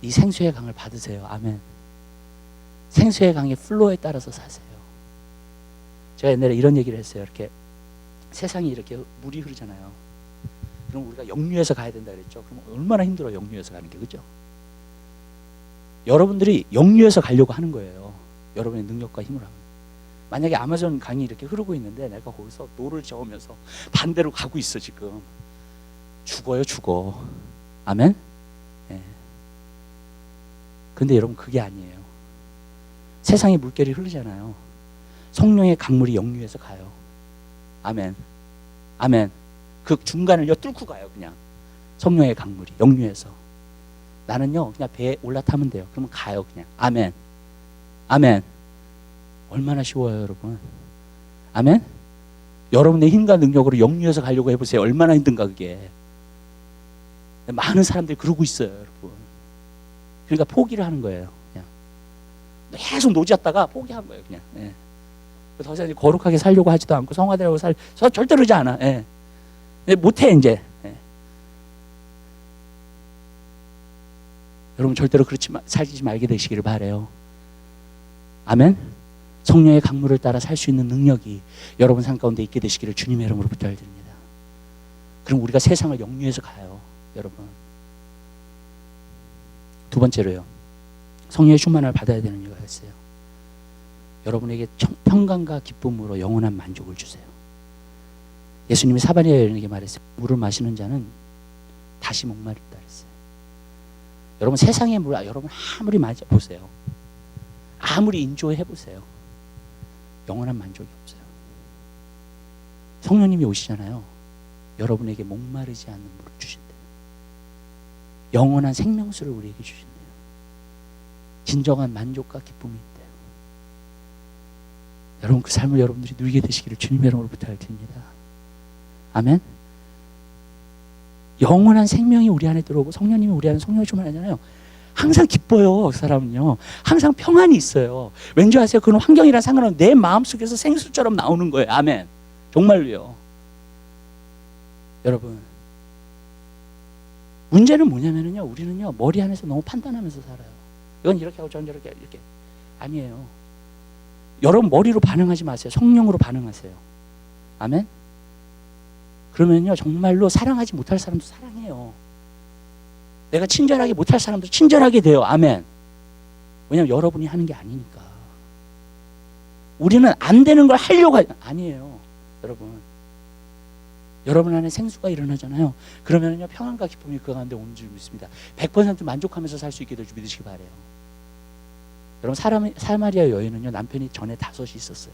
이 생수의 강을 받으세요. 아멘. 생수의 강의 플로에 따라서 사세요. 제가 옛날에 이런 얘기를 했어요. 이렇게 세상이 이렇게 물이 흐르잖아요. 그럼 우리가 역류해서 가야 된다 그랬죠. 그럼 얼마나 힘들어, 역류해서 가는 게. 그죠? 여러분들이 역류해서 가려고 하는 거예요. 여러분의 능력과 힘을 하면. 만약에 아마존 강이 이렇게 흐르고 있는데 내가 거기서 노를 저으면서 반대로 가고 있어, 지금. 죽어요, 죽어. 아멘? 네. 근데 여러분, 그게 아니에요. 세상에 물결이 흐르잖아요. 성령의 강물이 역류해서 가요. 아멘. 아멘. 그 중간을 뚫고 가요, 그냥. 성령의 강물이 역류해서. 나는요, 그냥 배에 올라타면 돼요. 그러면 가요, 그냥. 아멘. 아멘. 얼마나 쉬워요, 여러분. 아멘. 여러분의 힘과 능력으로 역류해서 가려고 해보세요. 얼마나 힘든가, 그게. 많은 사람들이 그러고 있어요, 여러분. 그러니까 포기를 하는 거예요, 그냥. 계속 노지었다가 포기한 거예요, 그냥. 예. 더 이상 거룩하게 살려고 하지도 않고 성화되려고 절대로 그러지 않아. 예. 못해 이제. 예. 여러분 절대로 그렇지 살지 말게 되시기를 바래요. 아멘. 성령의 강물을 따라 살 수 있는 능력이 여러분 삶 가운데 있게 되시기를 주님의 이름으로 부탁드립니다. 그럼 우리가 세상을 영유해서 가요, 여러분. 두 번째로요, 성령의 충만을 받아야 되는 이유가 있어요. 여러분에게 평강과 기쁨으로 영원한 만족을 주세요. 예수님이 사마리아 여인에게 말했어요. 물을 마시는 자는 다시 목마르다 그랬어요. 여러분 세상의 물 여러분 아무리 보세요. 아무리 인조해 보세요. 영원한 만족이 없어요. 성령님이 오시잖아요. 여러분에게 목마르지 않는 물을 주신대요. 영원한 생명수를 우리에게 주신대요. 진정한 만족과 기쁨이 있대요. 여러분 그 삶을 여러분들이 누리게 되시기를 주님의 이름으로 부탁을 드립니다. 아멘. 영원한 생명이 우리 안에 들어오고 성령님이 우리 안에 성령을 충만하잖아요. 항상 기뻐요. 그 사람은요. 항상 평안이 있어요. 왠지 아세요? 그건 환경이랑 상관없이 내 마음속에서 생수처럼 나오는 거예요. 아멘. 정말로요. 여러분 문제는 뭐냐면요, 우리는요 머리 안에서 너무 판단하면서 살아요. 이건 이렇게 하고 저건 저렇게 이렇게 아니에요. 여러분 머리로 반응하지 마세요. 성령으로 반응하세요. 아멘. 그러면요 정말로 사랑하지 못할 사람도 사랑해요. 내가 친절하게 못할 사람도 친절하게 돼요. 아멘. 왜냐하면 여러분이 하는 게 아니니까. 우리는 안 되는 걸 하려고 아니에요. 여러분 안에 생수가 일어나잖아요. 그러면요 평안과 기쁨이 그 가운데 오는 줄 믿습니다. 100% 만족하면서 살 수 있게 될 줄 믿으시기 바래요. 여러분 사마리아 여인은요 남편이 전에 5이 있었어요.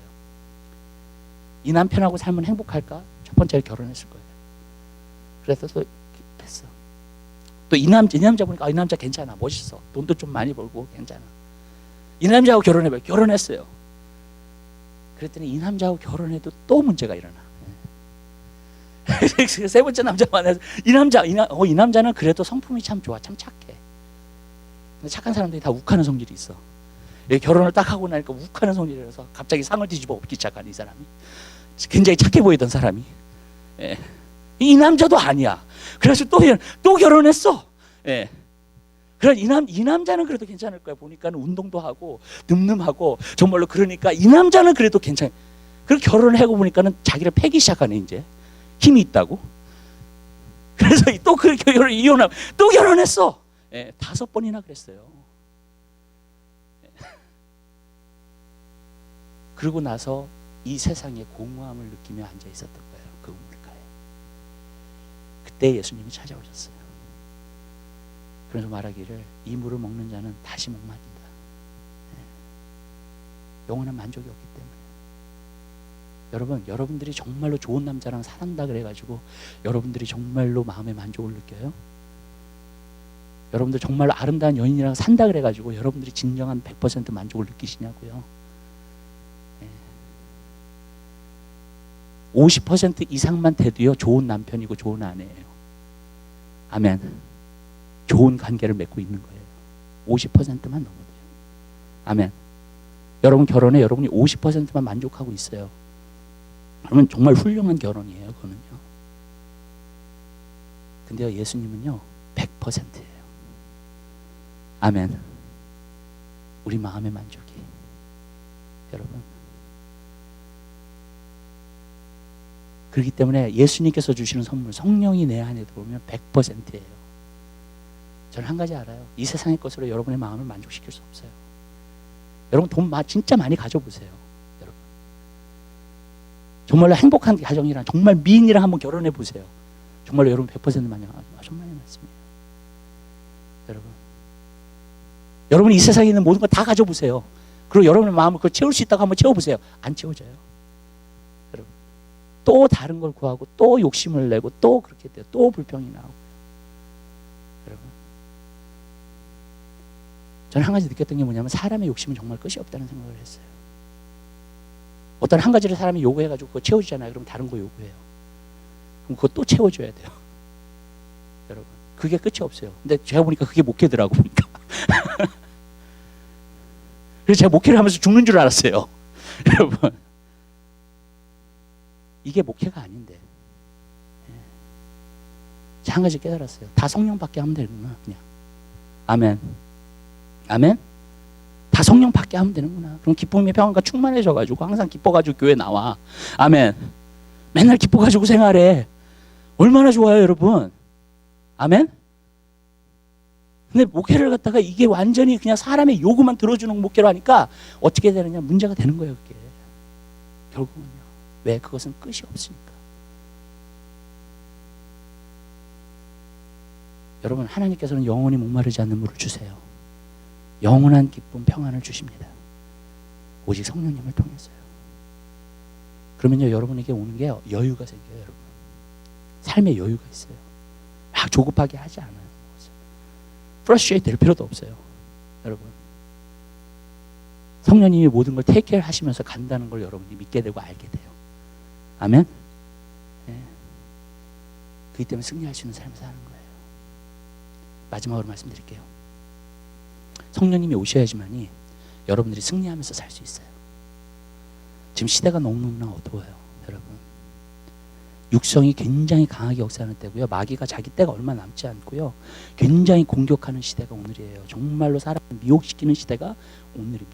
이 남편하고 살면 행복할까? 첫 번째로 결혼했을 거예요. 그래서 또 됐어. 또 이 남자 보니까 이 남자 괜찮아, 멋있어, 돈도 좀 많이 벌고 괜찮아. 이 남자하고 결혼해봐요. 결혼했어요. 그랬더니 이 남자하고 결혼해도 또 문제가 일어나. 세 번째 남자 만나서 이 남자는 그래도 성품이 참 좋아, 참 착해. 근데 착한 사람들이 다 욱하는 성질이 있어. 결혼을 딱 하고 나니까 욱하는 성질이라서 갑자기 상을 뒤집어 엎기 시작한 이 사람이. 굉장히 착해 보이던 사람이. 예. 이 남자도 아니야. 그래서 또 결혼했어. 예. 그래 이 남자는 그래도 괜찮을 거야. 보니까는 운동도 하고 늠름하고 정말로. 그러니까 이 남자는 그래도 괜찮아. 그리고 결혼을 하고 보니까는 자기를 패기 시작하네. 이제 힘이 있다고. 그래서 또 이혼하고 또 결혼했어. 예. 5번이나 그랬어요. 예. 그러고 나서 이 세상의 공허함을 느끼며 앉아 있었던 거예요. 그 우물가에. 그때 예수님이 찾아오셨어요. 그래서 말하기를 이 물을 먹는 자는 다시 목마른다. 영원한 만족이 없기 때문에. 여러분들이 정말로 좋은 남자랑 살았다 그래가지고 여러분들이 정말로 마음의 만족을 느껴요? 여러분들 정말로 아름다운 여인이랑 산다 그래가지고 여러분들이 진정한 100% 만족을 느끼시냐고요? 50% 이상만 돼도요 좋은 남편이고 좋은 아내예요. 아멘. 좋은 관계를 맺고 있는 거예요. 50%만 넘어도요. 아멘. 여러분 결혼에 여러분이 50%만 만족하고 있어요. 그러면 정말 훌륭한 결혼이에요. 그거는요. 근데요 예수님은요 100%예요. 아멘. 우리 마음의 만족이. 여러분 그렇기 때문에 예수님께서 주시는 선물 성령이 내 안에 들어오면 100%예요. 저는 한 가지 알아요. 이 세상의 것으로 여러분의 마음을 만족시킬 수 없어요. 여러분 돈 진짜 많이 가져보세요. 여러분 정말로 행복한 가정이랑 정말 미인이랑 한번 결혼해 보세요. 정말로 여러분 100% 만족하죠. 정말 맞습니다. 여러분이 이 세상에 있는 모든 걸 다 가져보세요. 그리고 여러분의 마음을 그걸 채울 수 있다고 한번 채워보세요. 안 채워져요. 여러분 또 다른 걸 구하고 또 욕심을 내고 또 그렇게 돼요. 또 불평이 나오고. 여러분 저는 한 가지 느꼈던 게 뭐냐면 사람의 욕심은 정말 끝이 없다는 생각을 했어요. 어떤 한 가지를 사람이 요구해가지고 그거 채워주잖아요. 그럼 다른 거 요구해요. 그럼 그거 또 채워줘야 돼요. 여러분 그게 끝이 없어요. 근데 제가 보니까 그게 목회더라고 보니까. 그래서 제가 목회를 하면서 죽는 줄 알았어요. 여러분 이게 목회가 아닌데. 한 가지 깨달았어요. 다 성령밖에 하면 되는구나. 그냥. 아멘. 아멘. 다 성령밖에 하면 되는구나. 그럼 기쁨의 평안과 충만해져가지고 항상 기뻐가지고 교회 나와. 아멘. 맨날 기뻐가지고 생활해. 얼마나 좋아요, 여러분. 아멘. 근데 목회를 갖다가 이게 완전히 그냥 사람의 요구만 들어주는 목회로 하니까 어떻게 되느냐, 문제가 되는 거예요, 그게. 결국은요. 왜? 그것은 끝이 없으니까. 여러분, 하나님께서는 영원히 목마르지 않는 물을 주세요. 영원한 기쁨, 평안을 주십니다. 오직 성령님을 통해서요. 그러면요, 여러분에게 오는 게 여유가 생겨요, 여러분. 삶의 여유가 있어요. 막 조급하게 하지 않아요. 프러스트레이트 될 필요도 없어요, 여러분. 성령님이 모든 걸 테이크케어 하시면서 간다는 걸 여러분이 믿게 되고 알게 돼요. 아멘. 네. 그렇기 때문에 승리할 수 있는 삶을 사는 거예요. 마지막으로 말씀드릴게요. 성령님이 오셔야지만이 여러분들이 승리하면서 살 수 있어요. 지금 시대가 너무너무나 어두워요, 여러분. 육성이 굉장히 강하게 역사하는 때고요. 마귀가 자기 때가 얼마 남지 않고요. 굉장히 공격하는 시대가 오늘이에요. 정말로 사람을 미혹시키는 시대가 오늘입니다.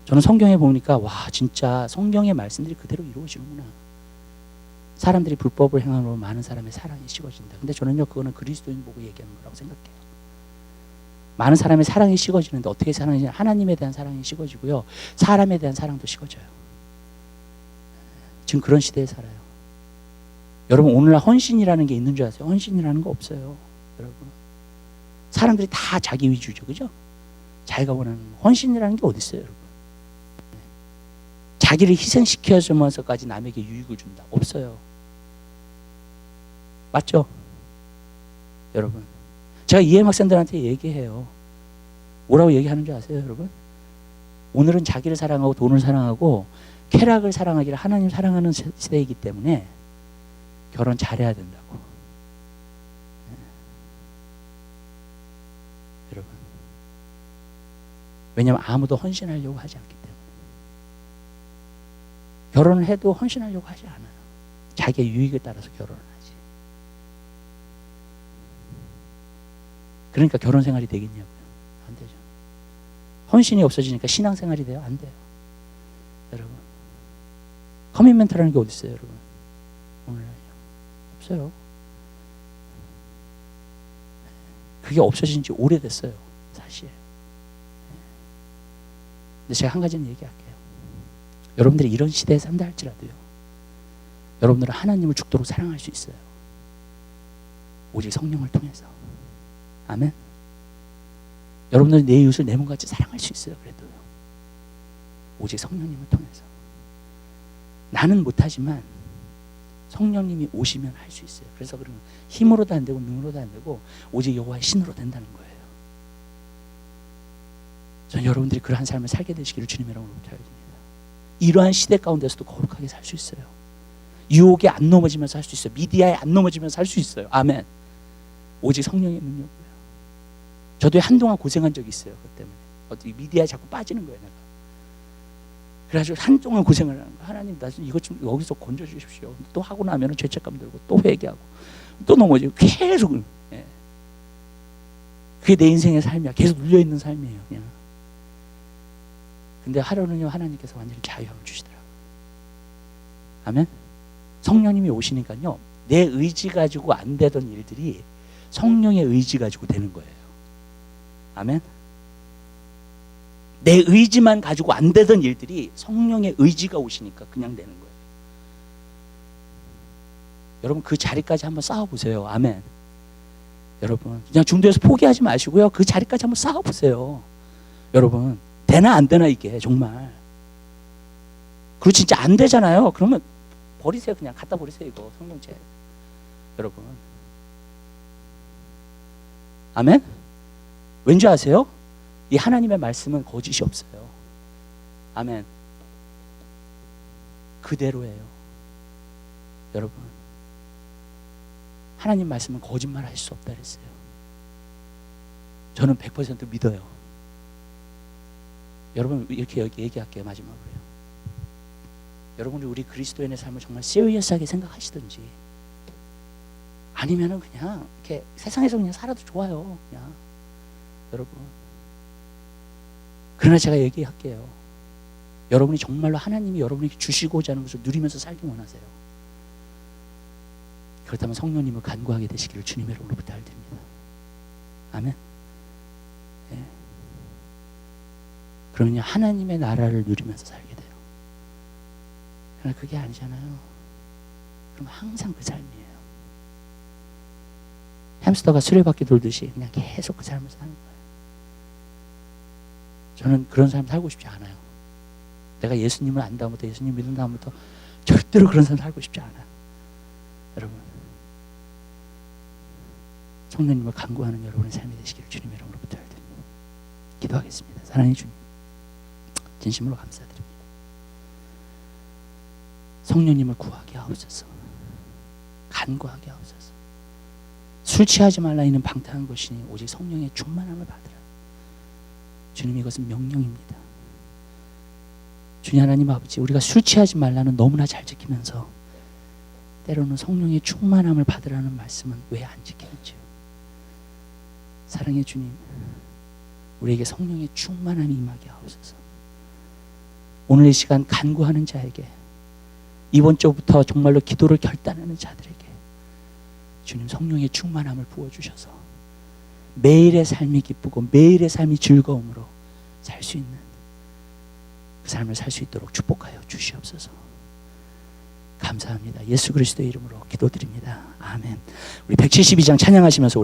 저는 성경에 보니까 와, 진짜 성경의 말씀들이 그대로 이루어지는구나. 사람들이 불법을 행함으로 많은 사람의 사랑이 식어진다. 근데 저는요, 그거는 그리스도인 보고 얘기하는 거라고 생각해요. 많은 사람의 사랑이 식어지는데 어떻게 사랑이냐? 하나님에 대한 사랑이 식어지고요. 사람에 대한 사랑도 식어져요. 지금 그런 시대에 살아요. 여러분, 오늘날 헌신이라는 게 있는 줄 아세요? 헌신이라는 거 없어요, 여러분. 사람들이 다 자기 위주죠, 그죠? 자기가 원하는 헌신이라는 게 어디 있어요, 여러분? 자기를 희생시켜주면서까지 남에게 유익을 준다. 없어요. 맞죠? 여러분. 제가 EM 학생들한테 얘기해요. 뭐라고 얘기하는 줄 아세요, 여러분? 오늘은 자기를 사랑하고 돈을 사랑하고 쾌락을 사랑하기를 하나님 사랑하는 시대이기 때문에 결혼 잘해야 된다고. 여러분. 왜냐하면 아무도 헌신하려고 하지 않기 때문에. 결혼을 해도 헌신하려고 하지 않아요. 자기의 유익에 따라서 결혼을 하지. 그러니까 결혼 생활이 되겠냐고요. 안 되죠. 헌신이 없어지니까 신앙생활이 돼요? 안 돼요. 여러분. 커미트먼트라는 게 어디 있어요, 여러분? 오늘날요. 없어요. 그게 없어진 지 오래됐어요, 사실. 근데 제가 한 가지는 얘기할게요. 여러분들이 이런 시대에 산다 할지라도요, 여러분들은 하나님을 죽도록 사랑할 수 있어요. 오직 성령을 통해서. 아멘. 여러분들은 내 이웃을 내 몸같이 사랑할 수 있어요. 그래도요. 오직 성령님을 통해서. 나는 못하지만 성령님이 오시면 할 수 있어요. 그래서 그러면 힘으로도 안 되고 능으로도 안 되고 오직 여호와의 신으로 된다는 거예요. 전 여러분들이 그러한 삶을 살게 되시기를 주님의 이름으로 부탁드립니다. 이러한 시대 가운데서도 거룩하게 살 수 있어요. 유혹에 안 넘어지면서 살 수 있어요. 미디어에 안 넘어지면서 살 수 있어요. 아멘. 오직 성령의 능력이고요. 저도 한동안 고생한 적이 있어요. 그것 때문에. 어떻게 미디어에 자꾸 빠지는 거예요, 내가. 그래가지고 한동안 고생을 하는 거예요. 하나님, 나 이것 좀 여기서 건져주십시오. 또 하고 나면 죄책감 들고 또 회개하고 또 넘어지고 계속. 예. 그게 내 인생의 삶이야. 계속 눌려있는 삶이에요, 그냥. 근데 하루는요, 하나님께서 완전히 자유함을 주시더라고요. 아멘. 성령님이 오시니까요, 내 의지 가지고 안 되던 일들이 성령의 의지 가지고 되는 거예요. 아멘. 내 의지만 가지고 안 되던 일들이 성령의 의지가 오시니까 그냥 되는 거예요. 여러분, 그 자리까지 한번 싸워보세요. 아멘. 여러분, 그냥 중도에서 포기하지 마시고요, 그 자리까지 한번 싸워보세요. 여러분, 되나 안 되나 이게 정말. 그리고 진짜 안 되잖아요. 그러면 버리세요. 그냥 갖다 버리세요. 이거 성경책. 여러분. 아멘. 왠지 아세요? 이 하나님의 말씀은 거짓이 없어요. 아멘. 그대로예요. 여러분. 하나님 말씀은 거짓말 할 수 없다 그랬어요. 저는 100% 믿어요. 여러분, 이렇게 얘기할게요. 마지막으로요. 여러분이 우리 그리스도인의 삶을 정말 시리어스하게 생각하시든지 아니면은 그냥 이렇게 세상에서 그냥 살아도 좋아요. 그냥 여러분. 그러나 제가 얘기할게요. 여러분이 정말로 하나님이 여러분에게 주시고자 하는 것을 누리면서 살기 원하세요. 그렇다면 성령님을 간구하게 되시기를 주님의 이름으로 부탁드립니다. 아멘. 예. 그러면 하나님의 나라를 누리면서 살게 돼요. 그러나 그게 아니잖아요. 그럼 항상 그 삶이에요. 햄스터가 수레바퀴 돌듯이 그냥 계속 그 삶을 사는 거예요. 저는 그런 삶 살고 싶지 않아요. 내가 예수님을 안 다음부터 예수님 믿은 다음부터 절대로 그런 삶 살고 싶지 않아요. 여러분, 성령님을 간구하는 여러분의 삶이 되시기를 주님의 이름으로 부탁드립니다. 기도하겠습니다. 사랑의 주님, 진심으로 감사드립니다. 성령님을 구하게 하옵소서. 간구하게 하옵소서. 술 취하지 말라 이는 방탕한 것이니 오직 성령의 충만함을 받으라. 주님, 이것은 명령입니다. 주님 하나님 아버지, 우리가 술 취하지 말라는 너무나 잘 지키면서 때로는 성령의 충만함을 받으라는 말씀은 왜 안 지키는지요? 사랑의 주님, 우리에게 성령의 충만함이 임하게 하옵소서. 오늘 이 시간 간구하는 자에게, 이번 주부터 정말로 기도를 결단하는 자들에게 주님 성령의 충만함을 부어주셔서 매일의 삶이 기쁘고 매일의 삶이 즐거움으로 살 수 있는 그 삶을 살 수 있도록 축복하여 주시옵소서. 감사합니다. 예수 그리스도의 이름으로 기도드립니다. 아멘. 우리 172장 찬양하시면서